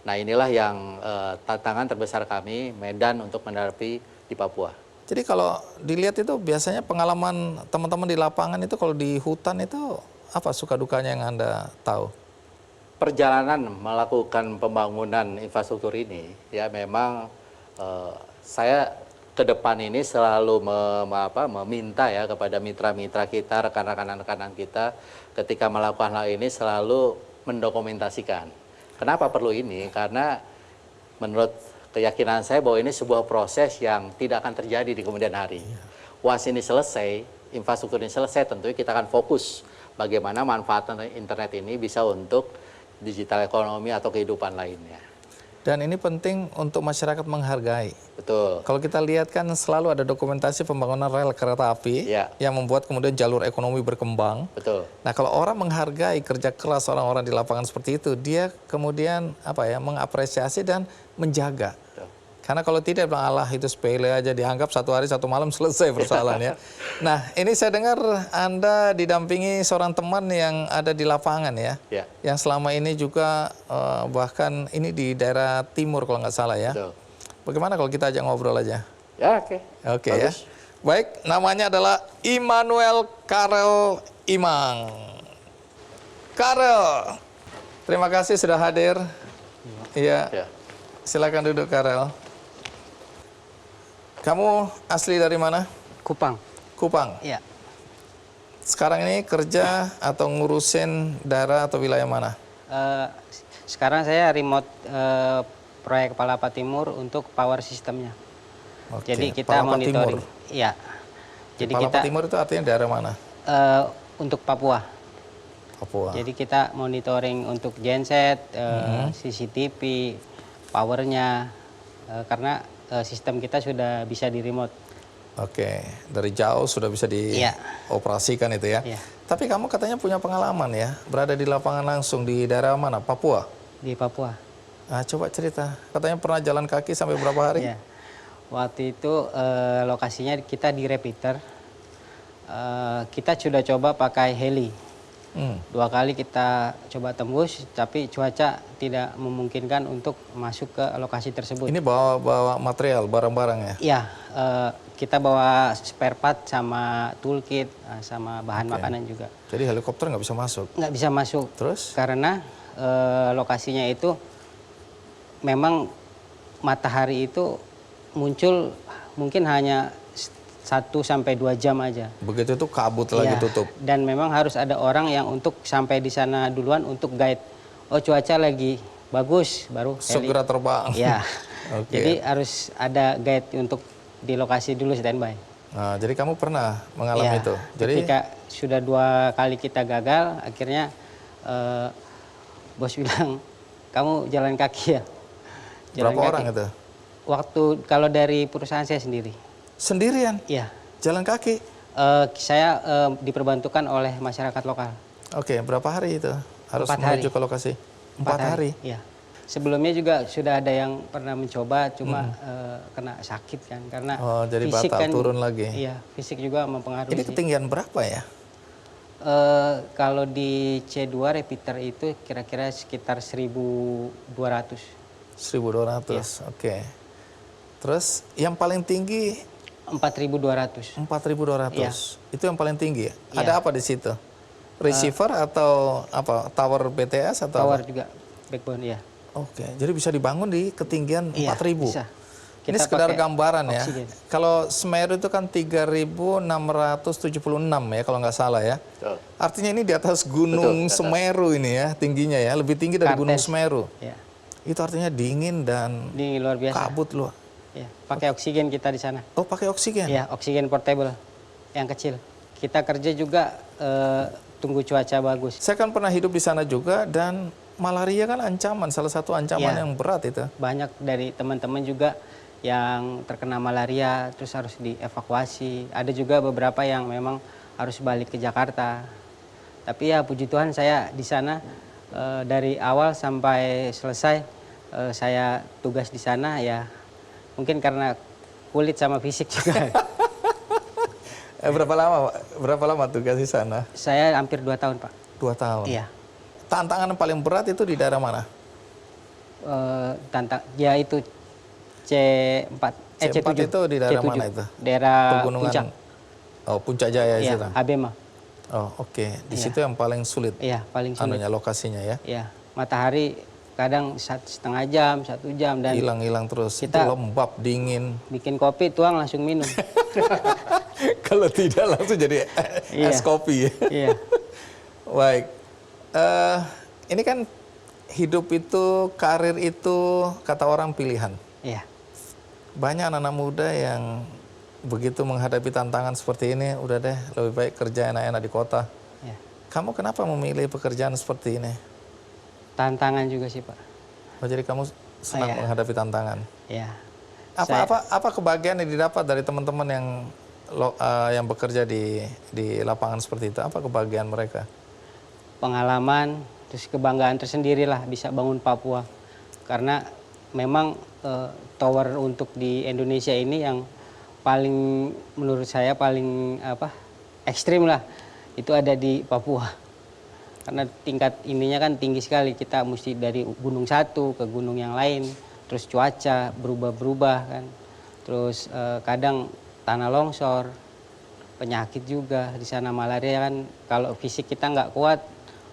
Nah, inilah yang tantangan terbesar kami, Medan, untuk menghadapi di Papua. Jadi kalau dilihat itu biasanya pengalaman teman-teman di lapangan itu kalau di hutan itu apa suka dukanya yang Anda tahu? Perjalanan melakukan pembangunan infrastruktur ini ya memang saya ke depan ini selalu meminta ya kepada mitra-mitra kita, rekan-rekan kita ketika melakukan hal ini selalu mendokumentasikan. Kenapa perlu ini? Karena menurut keyakinan saya bahwa ini sebuah proses yang tidak akan terjadi di kemudian hari. Once ini selesai, infrastruktur ini selesai, tentunya kita akan fokus bagaimana manfaat internet ini bisa untuk digital ekonomi atau kehidupan lainnya. Dan ini penting untuk masyarakat menghargai. Betul. Kalau kita lihat kan selalu ada dokumentasi pembangunan rel kereta api yang membuat kemudian jalur ekonomi berkembang. Betul. Nah, kalau orang menghargai kerja keras orang-orang di lapangan seperti itu, dia kemudian mengapresiasi dan menjaga. Betul. Karena kalau tidak bilang Allah itu sepele aja, dianggap satu hari satu malam selesai persoalannya. Nah, ini saya dengar Anda didampingi seorang teman yang ada di lapangan ya, yang selama ini juga bahkan ini di daerah timur kalau nggak salah ya. Betul. Bagaimana kalau kita ajak ngobrol aja? Ya, oke. Oke ya. Baik, namanya adalah Immanuel Karel Imang. Karel, terima kasih sudah hadir. Iya. Silakan duduk Karel. Kamu asli dari mana? Kupang. Kupang? Iya. Sekarang ini kerja atau ngurusin daerah atau wilayah mana? Sekarang saya remote proyek Palapa Timur untuk power sistemnya. Oke. Jadi kita Palapa monitoring. Timur. Iya. Jadi Palapa kita Timur itu artinya daerah mana? untuk Papua. Papua. Jadi kita monitoring untuk genset, CCTV, powernya, karena sistem kita sudah bisa di remote. Oke, dari jauh sudah bisa dioperasikan itu ya. Iya. Tapi kamu katanya punya pengalaman ya, berada di lapangan langsung di daerah mana? Papua? Di Papua. Nah, coba cerita. Katanya pernah jalan kaki sampai berapa hari? Iya. Waktu itu lokasinya kita di repeater. Kita sudah coba pakai heli. 2 kali kita coba tembus, tapi cuaca tidak memungkinkan untuk masuk ke lokasi tersebut. Ini bawa material, barang-barang ya? Iya, kita bawa spare part sama toolkit, sama bahan makanan juga. Jadi helikopter nggak bisa masuk? Nggak bisa masuk. Terus? Karena lokasinya itu memang matahari itu muncul mungkin hanya 1-2 jam aja. Begitu itu kabut lagi tutup. Dan memang harus ada orang yang untuk sampai di sana duluan untuk guide. Oh, cuaca lagi bagus, baru segera terbang. Ya. Jadi harus ada guide untuk di lokasi dulu standby. Nah, jadi kamu pernah mengalami itu. Jadi ketika sudah 2 kali kita gagal, akhirnya bos bilang, kamu jalan kaki ya. Berapa orang itu? Waktu kalau dari perusahaan saya sendiri. Sendirian? Iya. Jalan kaki? Saya diperbantukan oleh masyarakat lokal. Oke, berapa hari itu? Harus 4 menuju hari. ke lokasi? 4 hari? Iya. Sebelumnya juga sudah ada yang pernah mencoba, cuma kena sakit kan. Karena jadi fisik batal, kan, turun lagi? Iya, fisik juga mempengaruhi. Ini ketinggian berapa ya? Kalau di C2 repeater itu kira-kira sekitar 1.200. 1.200, Iya. Oke. Terus yang paling tinggi? 4.200. 4.200. Iya. Itu yang paling tinggi ya? Iya. Ada apa di situ? Receiver atau apa? Tower BTS atau Tower apa? juga, backbone ya. Oke, jadi bisa dibangun di ketinggian 4.000. Bisa. Ini Kita sekedar pakai gambaran ya. oksigen. Kalau Semeru itu kan 3.676 ya kalau nggak salah ya. Betul. Artinya ini di atas Gunung Semeru ini ya tingginya ya, lebih tinggi dari Gunung Kartens. Semeru. Ya. Itu artinya dingin dan Ini luar biasa. kabut luar. Ya, pakai oksigen kita di sana. Oh, pakai oksigen? Ya, oksigen portable yang kecil. Kita kerja juga tunggu cuaca bagus. Saya kan pernah hidup di sana juga dan malaria kan ancaman, salah satu ancaman yang berat itu. Banyak dari teman-teman juga yang terkena malaria terus harus dievakuasi. Ada juga beberapa yang memang harus balik ke Jakarta. Tapi ya puji Tuhan saya di sana dari awal sampai selesai saya tugas di sana ya. Mungkin karena kulit sama fisik juga. Berapa lama tugas di sana? Saya hampir 2 tahun, Pak. 2 tahun? Iya. Tantangan paling berat itu di daerah mana? Ya itu C4. C4 itu di daerah C7. mana itu? Daerah Pegunungan. Puncak. Oh, Puncak Jaya Iya, itu. Abema. Oh, oke. Di Iya. situ yang paling sulit. Iya, paling sulit. Anunya lokasinya ya. Iya, matahari kadang 1,5 jam, 1 jam, dan Hilang-hilang terus, kita- itu lembab, dingin. bikin kopi tuang langsung minum. Kalau tidak langsung jadi es Iya. kopi. Iya. Baik, ini kan hidup itu, karir itu kata orang pilihan. Iya. Banyak anak-anak muda yang begitu menghadapi tantangan seperti ini, udah deh lebih baik kerja enak-enak di kota. Iya. Kamu kenapa memilih pekerjaan seperti ini? Tantangan juga sih, Pak. Oh, jadi kamu senang Iya. menghadapi tantangan. Iya. Apa kebahagiaan yang didapat dari teman-teman yang bekerja di lapangan seperti itu? Apa kebahagiaan mereka? Pengalaman, terus kebanggaan tersendiri lah bisa bangun Papua. Karena memang tower untuk di Indonesia ini yang paling, menurut saya paling ekstrim lah, itu ada di Papua. Karena tingkat ininya kan tinggi sekali, kita mesti dari gunung satu ke gunung yang lain, terus cuaca berubah-berubah kan, terus kadang tanah longsor, penyakit juga di sana, malaria kan, kalau fisik kita nggak kuat,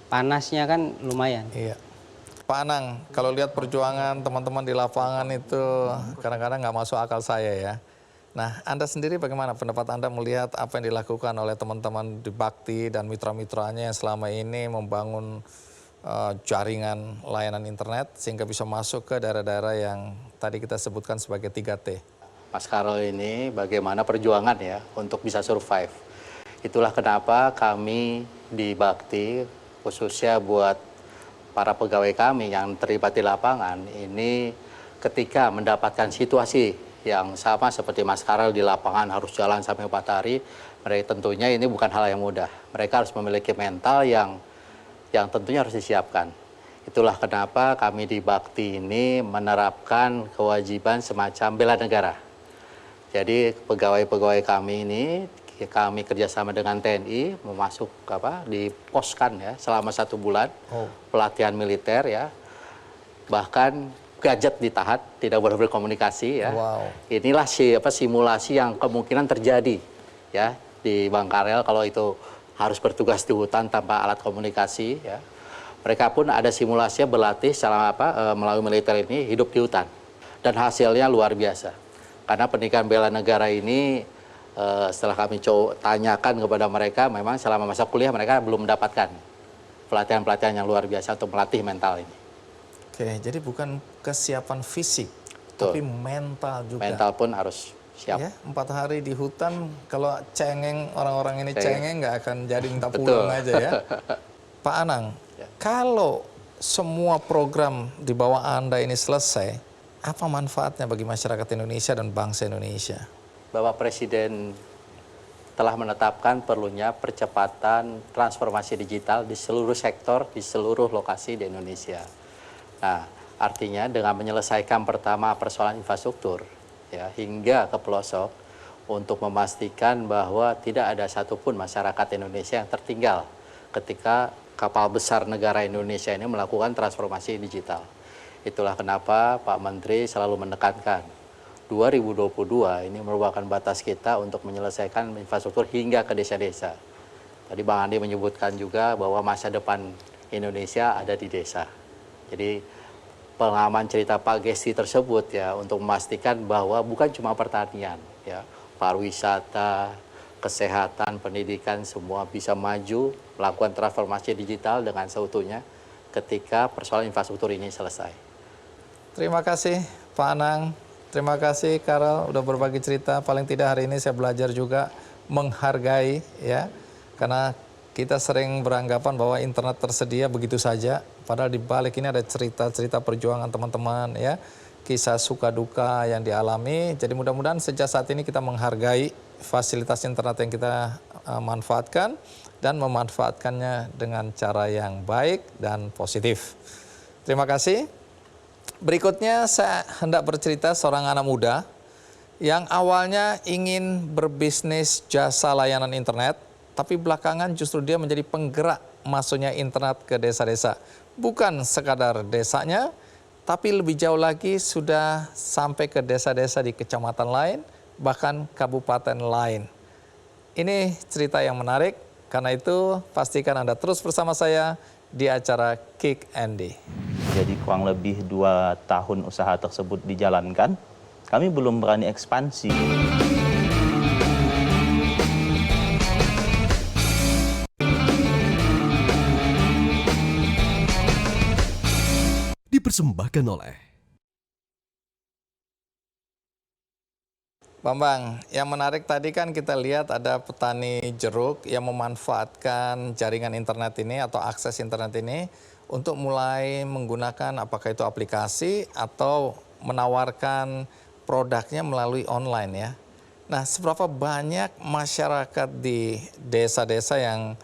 panasnya kan lumayan. Iya. Pak Anang, kalau lihat perjuangan teman-teman di lapangan itu kadang-kadang nggak masuk akal saya ya. Nah, Anda sendiri bagaimana pendapat Anda melihat apa yang dilakukan oleh teman-teman di Bakti dan mitra-mitranya yang selama ini membangun jaringan layanan internet sehingga bisa masuk ke daerah-daerah yang tadi kita sebutkan sebagai 3T? Mas Karol ini bagaimana perjuangan ya untuk bisa survive. Itulah kenapa kami di Bakti, khususnya buat para pegawai kami yang terlibat di lapangan, ini ketika mendapatkan situasi yang sama seperti Mas Karol di lapangan harus jalan sampai 4 hari, mereka tentunya ini bukan hal yang mudah. Mereka harus memiliki mental yang tentunya harus disiapkan. Itulah kenapa kami di Bakti ini menerapkan kewajiban semacam bela negara. Jadi pegawai-pegawai kami ini, kami kerjasama dengan TNI memasuk diposkan ya selama 1 bulan pelatihan militer ya, bahkan gadget ditahan, tidak boleh berkomunikasi ya. Wow. Inilah simulasi yang kemungkinan terjadi ya di Bang Karel kalau itu harus bertugas di hutan tanpa alat komunikasi ya. Mereka pun ada simulasinya berlatih secara melalui militer ini hidup di hutan. Dan hasilnya luar biasa. Karena pendidikan bela negara ini setelah kami tanyakan kepada mereka, memang selama masa kuliah mereka belum mendapatkan pelatihan-pelatihan yang luar biasa untuk melatih mental ini. Oke, jadi bukan kesiapan fisik, Betul. tapi mental juga. Mental pun harus siap. Ya, 4 hari di hutan, kalau cengeng, orang-orang ini cengeng nggak akan jadi minta Betul. pulang aja ya. Pak Anang, kalau semua program di bawah Anda ini selesai, apa manfaatnya bagi masyarakat Indonesia dan bangsa Indonesia? Bapak Presiden telah menetapkan perlunya percepatan transformasi digital di seluruh sektor, di seluruh lokasi di Indonesia. Nah, artinya dengan menyelesaikan pertama persoalan infrastruktur ya, hingga ke pelosok untuk memastikan bahwa tidak ada satupun masyarakat Indonesia yang tertinggal ketika kapal besar negara Indonesia ini melakukan transformasi digital. Itulah kenapa Pak Menteri selalu menekankan 2022 ini merupakan batas kita untuk menyelesaikan infrastruktur hingga ke desa-desa. Tadi Bang Andi menyebutkan juga bahwa masa depan Indonesia ada di desa. Jadi pengalaman cerita Pak Gesti tersebut ya untuk memastikan bahwa bukan cuma pertanian ya, pariwisata, kesehatan, pendidikan semua bisa maju melakukan transformasi digital dengan seutuhnya ketika persoalan infrastruktur ini selesai. Terima kasih Pak Anang, terima kasih Karel udah berbagi cerita. Paling tidak hari ini saya belajar juga menghargai ya, karena kita sering beranggapan bahwa internet tersedia begitu saja, padahal di balik ini ada cerita-cerita perjuangan teman-teman ya, kisah suka duka yang dialami. Jadi mudah-mudahan sejak saat ini kita menghargai fasilitas internet yang kita manfaatkan dan memanfaatkannya dengan cara yang baik dan positif. Terima kasih. Berikutnya saya hendak bercerita seorang anak muda yang awalnya ingin berbisnis jasa layanan internet, tapi belakangan justru dia menjadi penggerak masuknya internet ke desa-desa. Bukan sekadar desanya, tapi lebih jauh lagi sudah sampai ke desa-desa di kecamatan lain, bahkan kabupaten lain. Ini cerita yang menarik, karena itu pastikan Anda terus bersama saya di acara Kick Andy. Jadi kurang lebih 2 tahun usaha tersebut dijalankan, kami belum berani ekspansi. Dipersembahkan oleh Bambang, yang menarik tadi kan kita lihat ada petani jeruk yang memanfaatkan jaringan internet ini atau akses internet ini untuk mulai menggunakan apakah itu aplikasi atau menawarkan produknya melalui online ya. Nah, seberapa banyak masyarakat di desa-desa yang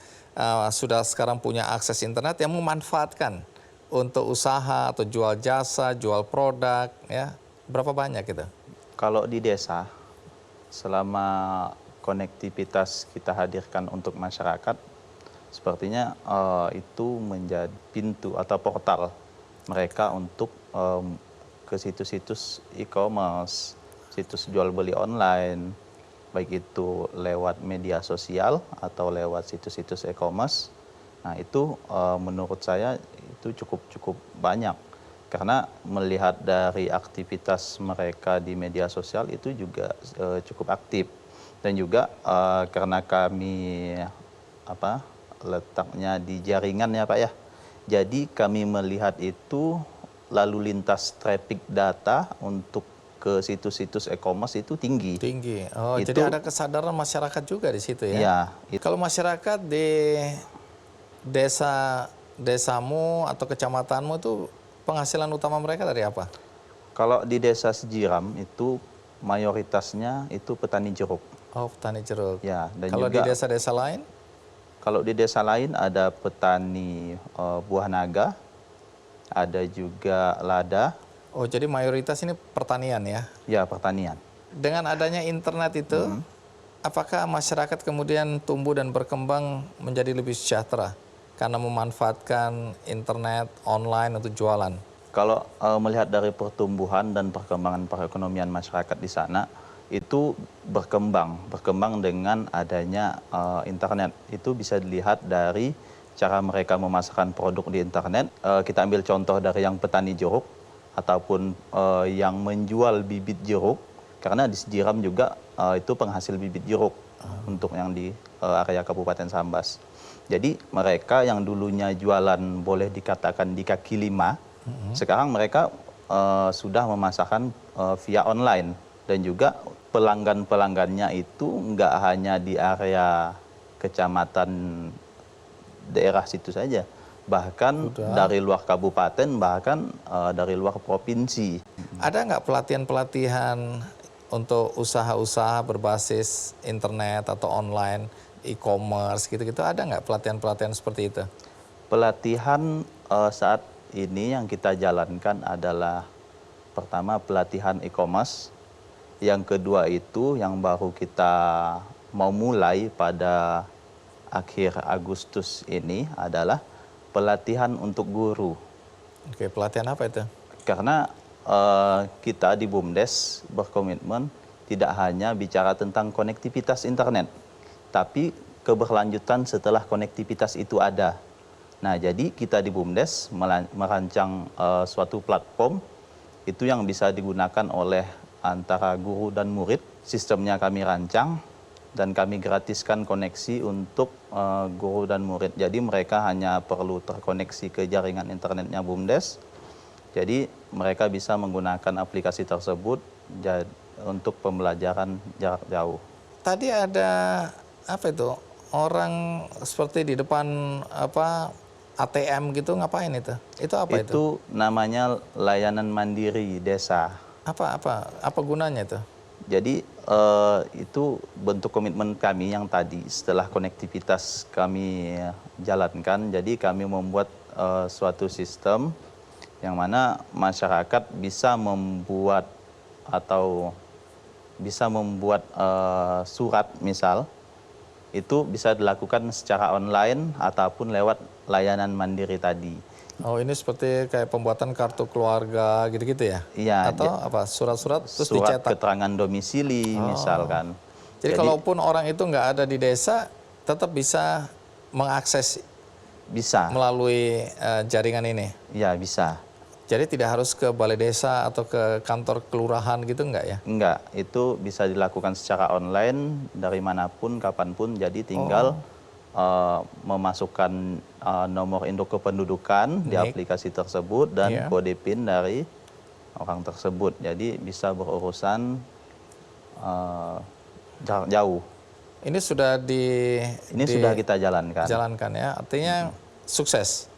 sudah sekarang punya akses internet yang memanfaatkan untuk usaha atau jual jasa, jual produk ya? Berapa banyak itu? Kalau di desa, selama konektivitas kita hadirkan untuk masyarakat, sepertinya itu menjadi pintu atau portal mereka untuk ke situs-situs e-commerce, situs jual beli online, baik itu lewat media sosial atau lewat situs-situs e-commerce. Nah itu menurut saya itu cukup banyak. Karena melihat dari aktivitas mereka di media sosial itu juga cukup aktif. Dan juga karena kami letaknya di jaringan ya Pak ya. Jadi kami melihat itu lalu lintas traffic data untuk ke situs-situs e-commerce itu tinggi. Tinggi. Oh, itu, jadi ada kesadaran masyarakat juga di situ ya? Iya. Kalau masyarakat di desamu atau kecamatanmu itu penghasilan utama mereka dari apa? Kalau di desa Sejiram itu mayoritasnya itu petani jeruk. Oh, petani jeruk. Ya, dan kalau juga di desa-desa lain? Kalau di desa lain ada petani buah naga, ada juga lada. Oh, jadi mayoritas ini pertanian ya? Ya, pertanian. Dengan adanya internet itu, apakah masyarakat kemudian tumbuh dan berkembang menjadi lebih sejahtera karena memanfaatkan internet, online untuk jualan? Kalau melihat dari pertumbuhan dan perkembangan perekonomian masyarakat di sana, itu berkembang dengan adanya internet. Itu bisa dilihat dari cara mereka memasarkan produk di internet. Kita ambil contoh dari yang petani jeruk ataupun yang menjual bibit jeruk, karena di Sejiram juga itu penghasil bibit jeruk untuk yang di area Kabupaten Sambas. Jadi mereka yang dulunya jualan boleh dikatakan di kaki lima, sekarang mereka sudah memasarkan via online. Dan juga pelanggan-pelanggannya itu nggak hanya di area kecamatan daerah situ saja, bahkan dari luar kabupaten, bahkan dari luar provinsi. Ada nggak pelatihan-pelatihan untuk usaha-usaha berbasis internet atau online, e-commerce gitu-gitu, ada nggak pelatihan-pelatihan seperti itu? Pelatihan saat ini yang kita jalankan adalah pertama pelatihan e-commerce, yang kedua itu yang baru kita mau mulai pada akhir Agustus ini adalah pelatihan untuk guru. Oke, pelatihan apa itu? Karena kita di BUMDes berkomitmen tidak hanya bicara tentang konektivitas internet, tapi keberlanjutan setelah konektivitas itu ada. Nah, jadi kita di BUMDes merancang suatu platform itu yang bisa digunakan oleh antara guru dan murid. Sistemnya kami rancang dan kami gratiskan koneksi untuk guru dan murid. Jadi mereka hanya perlu terkoneksi ke jaringan internetnya BUMDes. Jadi mereka bisa menggunakan aplikasi tersebut untuk pembelajaran jarak jauh. Tadi ada apa itu? Orang seperti di depan ATM gitu, ngapain itu? Itu apa itu? Itu namanya layanan mandiri desa. Apa gunanya itu? Jadi itu bentuk komitmen kami yang tadi setelah konektivitas kami jalankan. Jadi kami membuat suatu sistem yang mana masyarakat bisa membuat surat misal, itu bisa dilakukan secara online ataupun lewat layanan mandiri tadi. Oh, ini seperti kayak pembuatan kartu keluarga gitu-gitu ya? Iya. Atau apa, surat-surat terus surat dicetak? keterangan domisili misalkan. Jadi kalaupun orang itu nggak ada di desa, tetap bisa mengakses bisa melalui jaringan ini? Ya, bisa. Jadi tidak harus ke balai desa atau ke kantor kelurahan gitu enggak ya? Enggak, itu bisa dilakukan secara online dari manapun, kapanpun. Jadi tinggal memasukkan nomor induk kependudukan di aplikasi tersebut dan kode PIN dari orang tersebut. Jadi bisa berurusan jarak jauh. Ini sudah sudah kita jalankan. Jalankan ya, artinya sukses.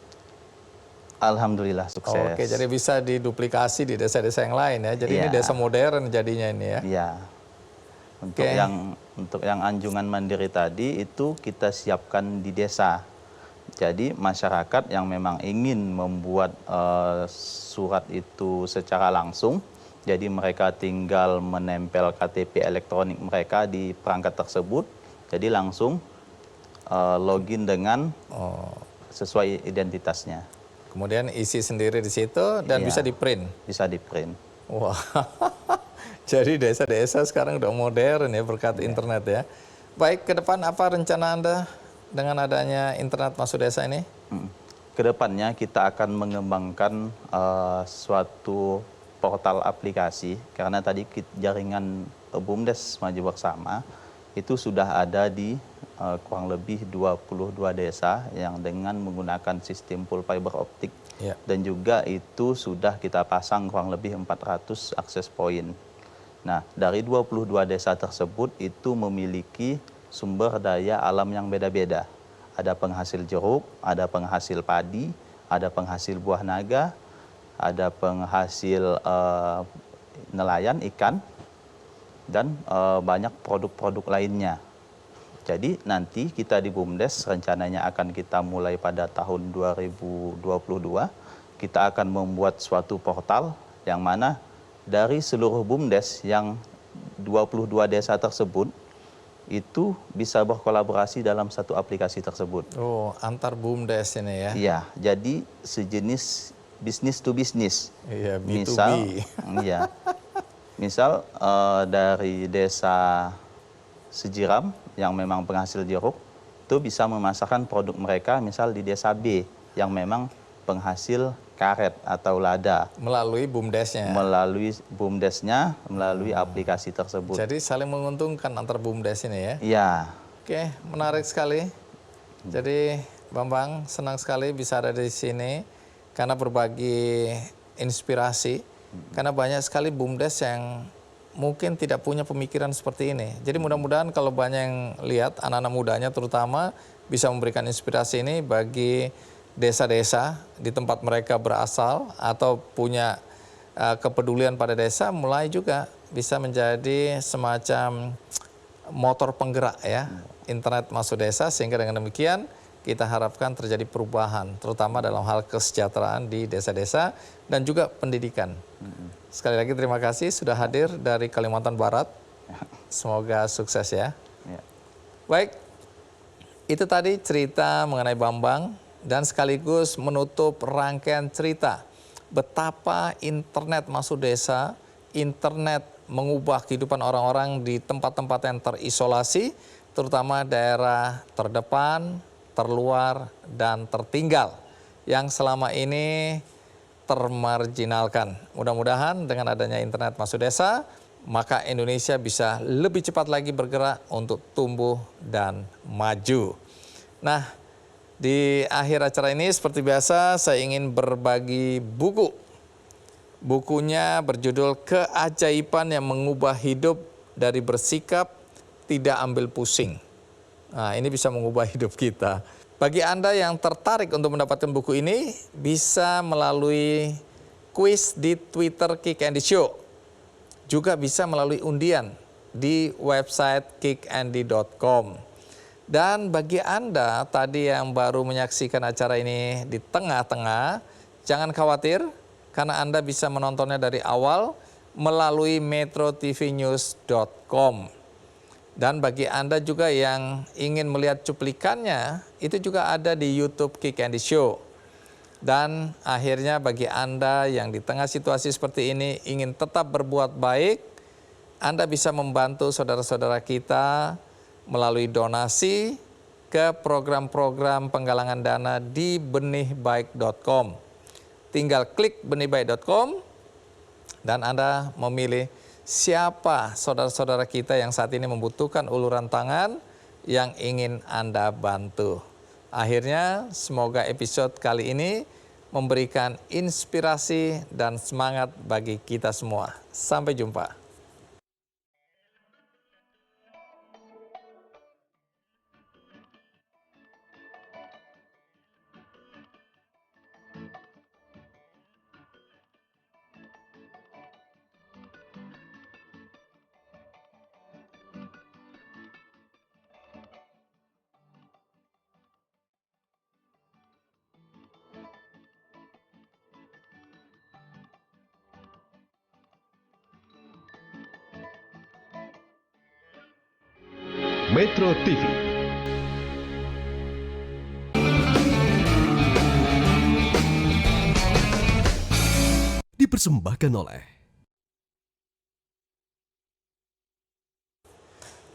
Alhamdulillah sukses. Oke, jadi bisa diduplikasi di desa-desa yang lain ya. Jadi ini desa modern jadinya ini ya. Iya. Untuk yang anjungan mandiri tadi itu kita siapkan di desa. Jadi masyarakat yang memang ingin membuat surat itu secara langsung, jadi mereka tinggal menempel KTP elektronik mereka di perangkat tersebut, jadi langsung login dengan sesuai identitasnya. Kemudian isi sendiri di situ dan bisa di-print. Bisa di-print. Wah, jadi desa-desa sekarang udah modern ya berkat internet ya. Baik, ke depan apa rencana Anda dengan adanya internet masuk desa ini? Kedepannya kita akan mengembangkan suatu portal aplikasi, karena tadi jaringan BUMDes Maju Bersama itu sudah ada di kurang lebih 22 desa yang dengan menggunakan sistem full fiber optik, dan juga itu sudah kita pasang kurang lebih 400 akses point. Nah, dari 22 desa tersebut itu memiliki sumber daya alam yang beda-beda. Ada penghasil jeruk, ada penghasil padi, ada penghasil buah naga, ada penghasil nelayan ikan, dan banyak produk-produk lainnya. Jadi nanti kita di BUMDes rencananya akan kita mulai pada tahun 2022, kita akan membuat suatu portal yang mana dari seluruh BUMDes yang 22 desa tersebut itu bisa berkolaborasi dalam satu aplikasi tersebut. Oh, antar BUMDes ini ya? Iya, jadi sejenis bisnis to bisnis. Iya, B2B. Misal dari desa Sejiram yang memang penghasil jeruk, itu bisa memasarkan produk mereka misal di desa B yang memang penghasil karet atau lada. Melalui BUMDesnya? Melalui BUMDesnya, melalui aplikasi tersebut. Jadi saling menguntungkan antar BUMDes ini ya? Iya. Oke, menarik sekali. Jadi Bambang senang sekali bisa ada di sini karena berbagi inspirasi. Karena banyak sekali BUMDes yang mungkin tidak punya pemikiran seperti ini. Jadi mudah-mudahan kalau banyak yang lihat, anak-anak mudanya terutama bisa memberikan inspirasi ini bagi desa-desa di tempat mereka berasal atau punya kepedulian pada desa, mulai juga bisa menjadi semacam motor penggerak ya, internet masuk desa, sehingga dengan demikian kita harapkan terjadi perubahan, terutama dalam hal kesejahteraan di desa-desa dan juga pendidikan. Sekali lagi terima kasih sudah hadir dari Kalimantan Barat. Semoga sukses ya. Baik, itu tadi cerita mengenai Bambang dan sekaligus menutup rangkaian cerita betapa internet masuk desa, internet mengubah kehidupan orang-orang di tempat-tempat yang terisolasi, terutama daerah terdepan, terluar, dan tertinggal yang selama ini termarginalkan. Mudah-mudahan dengan adanya internet masuk desa, maka Indonesia bisa lebih cepat lagi bergerak untuk tumbuh dan maju. Nah, di akhir acara ini seperti biasa saya ingin berbagi buku. Bukunya berjudul Keajaiban yang Mengubah Hidup dari Bersikap Tidak Ambil Pusing. Nah, ini bisa mengubah hidup kita. Bagi Anda yang tertarik untuk mendapatkan buku ini, bisa melalui kuis di Twitter Kick Andy Show. Juga bisa melalui undian di website kickandy.com. Dan bagi Anda tadi yang baru menyaksikan acara ini di tengah-tengah, jangan khawatir karena Anda bisa menontonnya dari awal melalui metrotvnews.com. Dan bagi Anda juga yang ingin melihat cuplikannya, itu juga ada di YouTube Kick Andy Show. Dan akhirnya bagi Anda yang di tengah situasi seperti ini ingin tetap berbuat baik, Anda bisa membantu saudara-saudara kita melalui donasi ke program-program penggalangan dana di benihbaik.com. tinggal klik benihbaik.com dan Anda memilih siapa saudara-saudara kita yang saat ini membutuhkan uluran tangan yang ingin Anda bantu. Akhirnya, semoga episode kali ini memberikan inspirasi dan semangat bagi kita semua. Sampai jumpa. Metro TV. Dipersembahkan oleh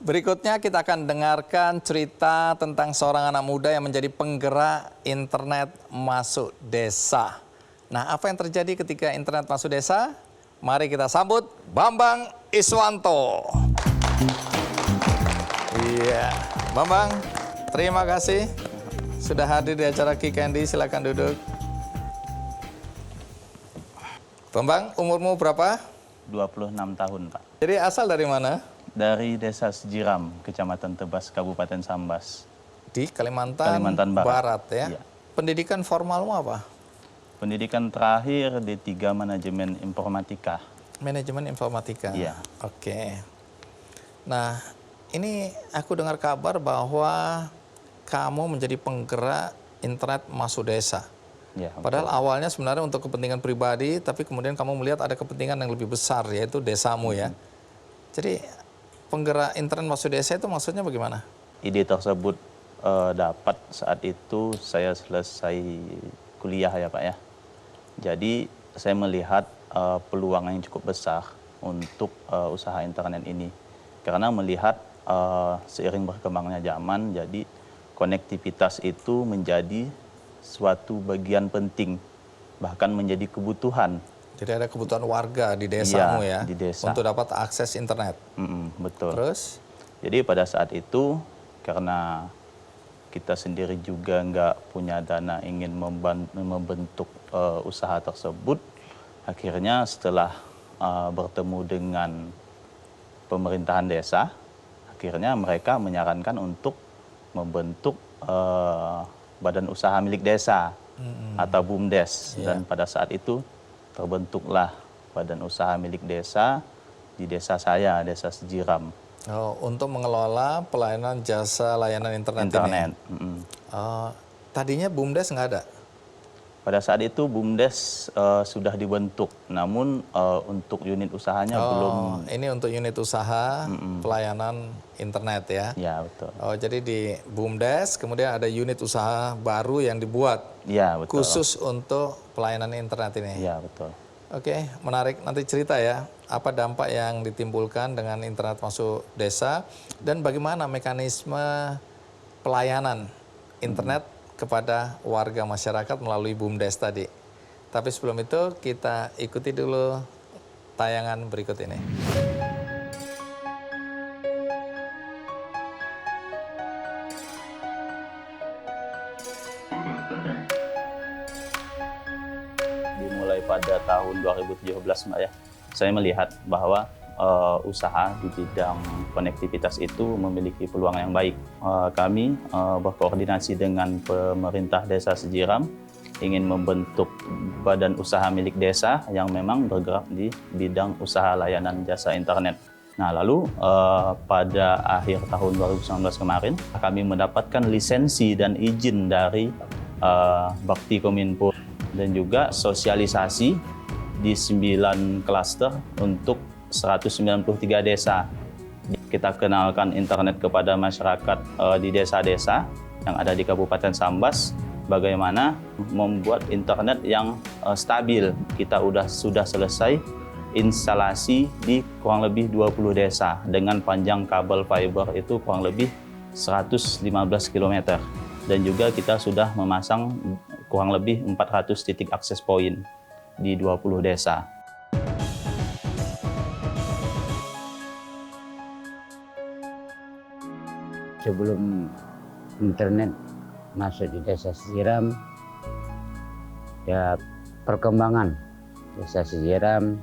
Berikutnya kita akan dengarkan cerita tentang seorang anak muda yang menjadi penggerak internet masuk desa. Nah, apa yang terjadi ketika internet masuk desa? Mari kita sambut Bambang Iswanto. Iya, Bambang, terima kasih sudah hadir di acara Ki Candy. Silakan duduk. Bambang, umurmu berapa? 26 tahun, Pak. Jadi asal dari mana? Dari Desa Sejiram, Kecamatan Tebas, Kabupaten Sambas. Di Kalimantan Barat ya? Iya. Pendidikan formalmu apa? Pendidikan terakhir D3 Manajemen Informatika. Manajemen Informatika? Iya. Oke. Nah, ini aku dengar kabar bahwa kamu menjadi penggerak internet masuk desa. Ya, Padahal awalnya sebenarnya untuk kepentingan pribadi, tapi kemudian kamu melihat ada kepentingan yang lebih besar, yaitu desamu ya. Jadi penggerak internet masuk desa itu maksudnya bagaimana? ide tersebut dapat saat itu saya selesai kuliah ya Pak ya. Jadi saya melihat peluang yang cukup besar untuk usaha internet ini. Karena melihat seiring berkembangnya zaman, jadi konektivitas itu menjadi suatu bagian penting, bahkan menjadi kebutuhan. Jadi ada kebutuhan warga di desamu Iya, ya, di desa. untuk dapat akses internet. Betul. Terus? Jadi pada saat itu karena kita sendiri juga nggak punya dana ingin membentuk usaha tersebut, akhirnya setelah bertemu dengan pemerintahan desa, akhirnya mereka menyarankan untuk membentuk badan usaha milik desa atau BUMDes. Dan pada saat itu terbentuklah badan usaha milik desa di desa saya, Desa Sejiram. Oh, untuk mengelola pelayanan jasa layanan internet ini? Tadinya BUMDes nggak ada? Pada saat itu BUMDes sudah dibentuk, namun untuk unit usahanya belum. Ini untuk unit usaha pelayanan internet ya? Ya, betul. Oh, jadi di BUMDes kemudian ada unit usaha baru yang dibuat Ya, betul. khusus untuk pelayanan internet ini? Ya, betul. Oke, menarik. Nanti cerita ya, apa dampak yang ditimbulkan dengan internet masuk desa dan bagaimana mekanisme pelayanan internet kepada warga masyarakat melalui BUMDes tadi. Tapi sebelum itu kita ikuti dulu tayangan berikut ini. Dimulai pada tahun 2017 Mbak ya, saya melihat bahwa usaha di bidang konektivitas itu memiliki peluang yang baik. Kami berkoordinasi dengan pemerintah Desa Sejiram ingin membentuk badan usaha milik desa yang memang bergerak di bidang usaha layanan jasa internet. Nah, lalu pada akhir tahun 2019 kemarin kami mendapatkan lisensi dan izin dari Bakti Kominfo dan juga sosialisasi di 9 klaster untuk 193 desa. Kita kenalkan internet kepada masyarakat di desa-desa yang ada di Kabupaten Sambas, bagaimana membuat internet yang stabil. Kita sudah selesai instalasi di kurang lebih 20 desa dengan panjang kabel fiber itu kurang lebih 115 km. Dan juga kita sudah memasang kurang lebih 400 titik akses poin di 20 desa. Sebelum internet masuk di Desa Sejiram, ya perkembangan Desa Sejiram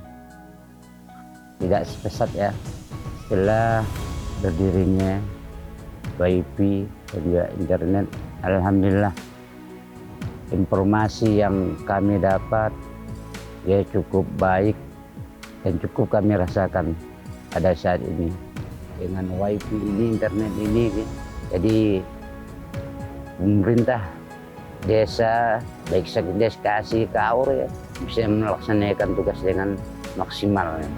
tidak sepesat ya. Setelah berdirinya WiFi dan juga internet, alhamdulillah informasi yang kami dapat ya cukup baik dan cukup kami rasakan pada saat ini. Dengan WiFi ini, internet ini, jadi pemerintah desa, baik Sekdes Kasih, KAUR ya, bisa melaksanakan tugas dengan maksimal. Ya.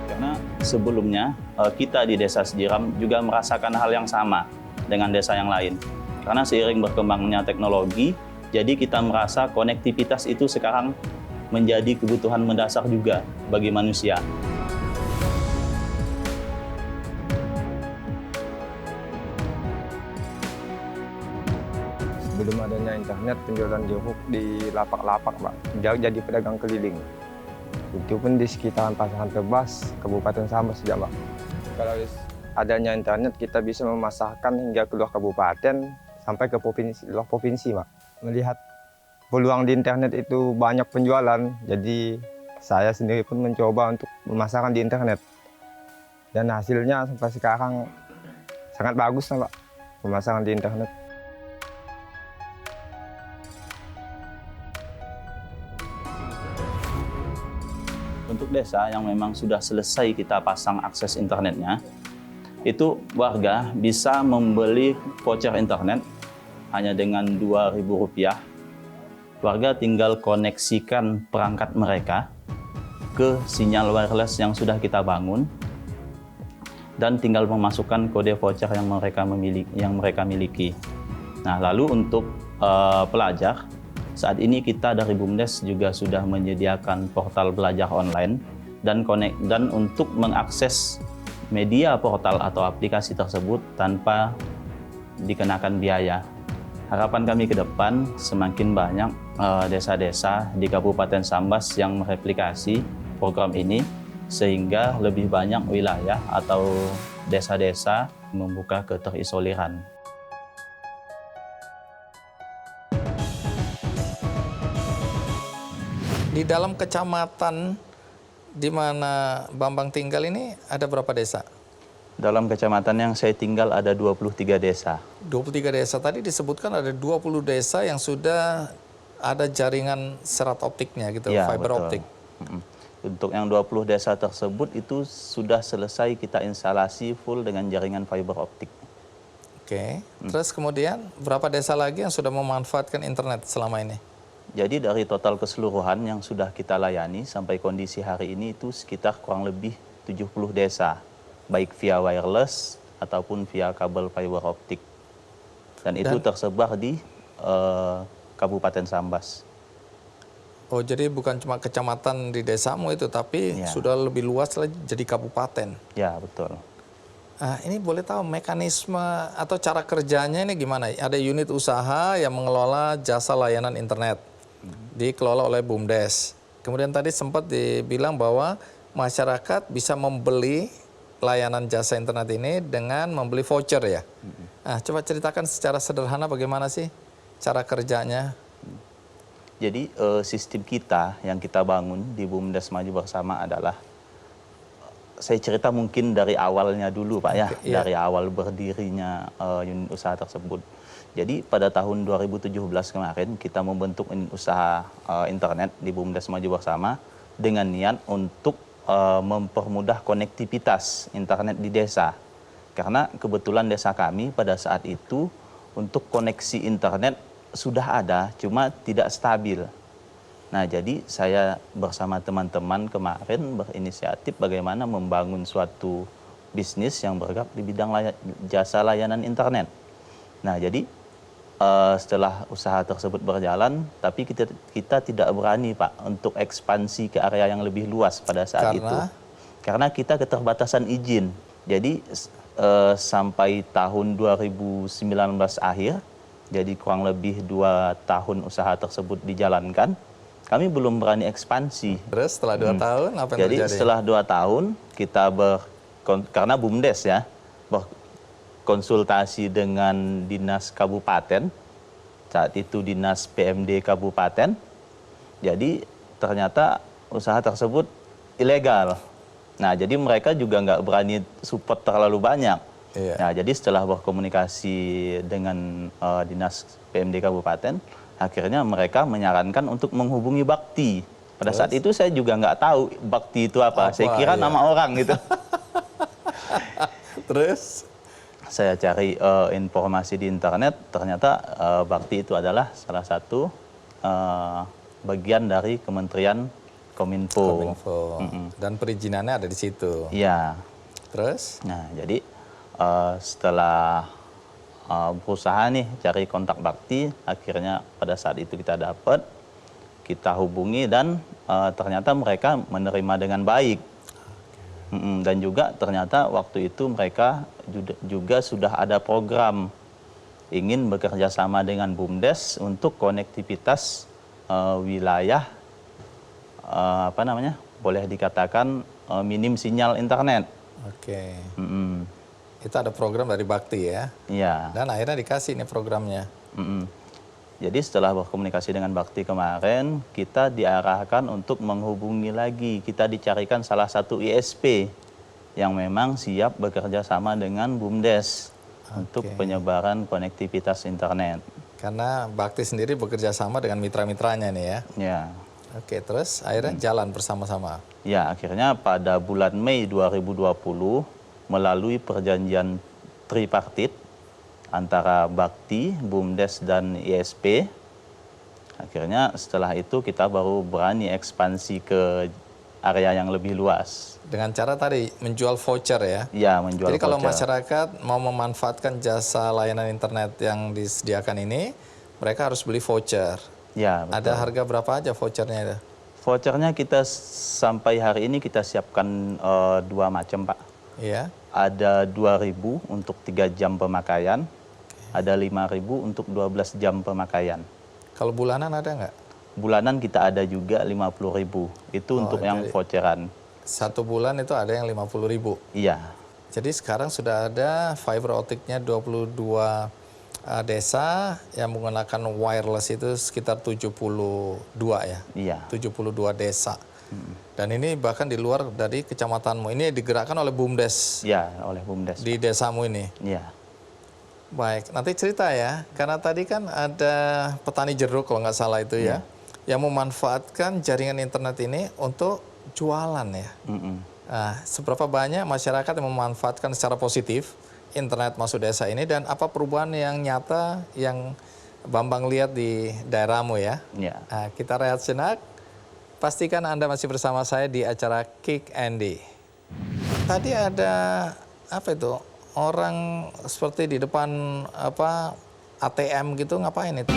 Karena sebelumnya kita di Desa Sejiram juga merasakan hal yang sama dengan desa yang lain. Karena seiring berkembangnya teknologi, jadi kita merasa konektivitas itu sekarang menjadi kebutuhan mendasar juga bagi manusia. Sebelum adanya internet, penjualan jeruk di lapak-lapak, Pak, jadi pedagang keliling. Itu pun di sekitaran Pasaran Tebas, Kabupaten Sambas saja, Pak. Kalau adanya internet, kita bisa memasarkan hingga keluar kabupaten sampai ke luar provinsi, Pak. Melihat peluang di internet itu banyak penjualan, jadi saya sendiri pun mencoba untuk memasarkan di internet. Dan hasilnya sampai sekarang sangat bagus, Pak, pemasaran di internet. Untuk desa yang memang sudah selesai kita pasang akses internetnya, itu warga bisa membeli voucher internet hanya dengan Rp2.000. Warga tinggal koneksikan perangkat mereka ke sinyal wireless yang sudah kita bangun dan tinggal memasukkan kode voucher yang mereka miliki. Nah, lalu untuk pelajar, saat ini kita dari BUMDes juga sudah menyediakan portal belajar online dan untuk mengakses media portal atau aplikasi tersebut tanpa dikenakan biaya. Harapan kami ke depan semakin banyak desa-desa di Kabupaten Sambas yang mereplikasi program ini sehingga lebih banyak wilayah atau desa-desa membuka keterisoliran. Di dalam kecamatan di mana Bambang tinggal ini ada berapa desa? Dalam kecamatan yang saya tinggal ada 23 desa. 23 desa. Tadi disebutkan ada 20 desa yang sudah ada jaringan serat optiknya gitu, Ya, fiber betul. optik. Untuk yang 20 desa tersebut itu sudah selesai kita instalasi full dengan jaringan fiber optik. Oke. Terus kemudian berapa desa lagi yang sudah memanfaatkan internet selama ini? Jadi dari total keseluruhan yang sudah kita layani sampai kondisi hari ini itu sekitar kurang lebih 70 desa. Baik via wireless ataupun via kabel fiber optik. Dan itu tersebar di Kabupaten Sambas. Oh, jadi bukan cuma kecamatan di desamu itu, tapi sudah lebih luas lagi jadi kabupaten. Ya, betul. Ini boleh tahu mekanisme atau cara kerjanya ini gimana? Ada unit usaha yang mengelola jasa layanan internet, dikelola oleh BUMDes. Kemudian tadi sempat dibilang bahwa masyarakat bisa membeli layanan jasa internet ini dengan membeli voucher ya. Coba ceritakan secara sederhana bagaimana sih cara kerjanya. Jadi sistem kita yang kita bangun di BUMDes Maju Bersama adalah, saya cerita mungkin dari awalnya dulu Pak ya, dari awal berdirinya unit usaha tersebut. Jadi pada tahun 2017 kemarin kita membentuk unit usaha internet di BUMDes Maju Bersama dengan niat untuk mempermudah konektivitas internet di desa. Karena kebetulan desa kami pada saat itu untuk koneksi internet sudah ada, cuma tidak stabil. Nah, jadi saya bersama teman-teman kemarin berinisiatif bagaimana membangun suatu bisnis yang bergerak di bidang jasa layanan internet. Nah, jadi setelah usaha tersebut berjalan, tapi kita tidak berani Pak untuk ekspansi ke area yang lebih luas pada saat itu. Karena kita keterbatasan izin. Jadi sampai tahun 2019 akhir, jadi kurang lebih 2 tahun usaha tersebut dijalankan, kami belum berani ekspansi. Terus setelah 2 tahun apa yang Jadi terjadi? setelah 2 tahun kita karena BUMDes ya, berkonsultasi dengan dinas kabupaten, saat itu dinas PMD kabupaten, jadi ternyata usaha tersebut ilegal. Nah, jadi mereka juga nggak berani support terlalu banyak. Iya. Nah, jadi setelah berkomunikasi dengan dinas PMD kabupaten, akhirnya mereka menyarankan untuk menghubungi Bakti. Pada saat itu saya juga nggak tahu Bakti itu apa. Saya kira nama orang gitu. Terus? Saya cari informasi di internet, ternyata Bakti itu adalah salah satu bagian dari Kementerian Kominfo. Dan perizinannya ada di situ. Iya. Terus? Nah, jadi setelah berusaha nih cari kontak Bakti, akhirnya pada saat itu kita dapat, kita hubungi dan ternyata mereka menerima dengan baik. Dan juga ternyata waktu itu mereka juga sudah ada program ingin bekerja sama dengan BUMDes untuk konektivitas wilayah boleh dikatakan minim sinyal internet. Oke. Itu ada program dari Bakti ya? Iya. Dan akhirnya dikasih ini programnya. Jadi setelah berkomunikasi dengan Bakti kemarin, kita diarahkan untuk menghubungi lagi. Kita dicarikan salah satu ISP yang memang siap bekerja sama dengan BUMDes untuk penyebaran konektivitas internet. Karena Bakti sendiri bekerja sama dengan mitra-mitranya nih ya? Ya. Oke, terus akhirnya jalan bersama-sama? Ya, akhirnya pada bulan Mei 2020 melalui perjanjian tripartit antara Bakti, BUMDes, dan ISP. Akhirnya setelah itu kita baru berani ekspansi ke area yang lebih luas. Dengan cara tadi menjual voucher ya? Iya, menjual voucher. Jadi kalau masyarakat mau memanfaatkan jasa layanan internet yang disediakan ini, mereka harus beli voucher. Ya, betul. Ada harga berapa aja vouchernya itu? Vouchernya kita sampai hari ini kita siapkan 2 macam, Pak. Iya. Ada 2.000 untuk 3 jam pemakaian, ada 5.000 untuk 12 jam pemakaian. Kalau bulanan ada nggak? Bulanan kita ada juga 50.000. Itu untuk yang voucheran. 1 bulan itu ada yang 50.000? Iya. Jadi sekarang sudah ada fiber optiknya 22 desa yang menggunakan wireless itu sekitar 72 ya? Iya. 72 desa. Dan ini bahkan di luar dari kecamatanmu. Ini digerakkan oleh BUMDes? Iya, oleh BUMDes. Di desamu ini? Iya. Baik, nanti cerita ya. Karena tadi kan ada petani jeruk kalau nggak salah itu ya. Yang memanfaatkan jaringan internet ini untuk jualan ya. Nah, seberapa banyak masyarakat yang memanfaatkan secara positif internet masuk desa ini dan apa perubahan yang nyata yang Bambang lihat di daerahmu ya? Iya. Nah, kita rehat sejenak. Pastikan Anda masih bersama saya di acara Kick Andy. Tadi ada apa itu? Orang seperti di depan ATM gitu ngapain itu?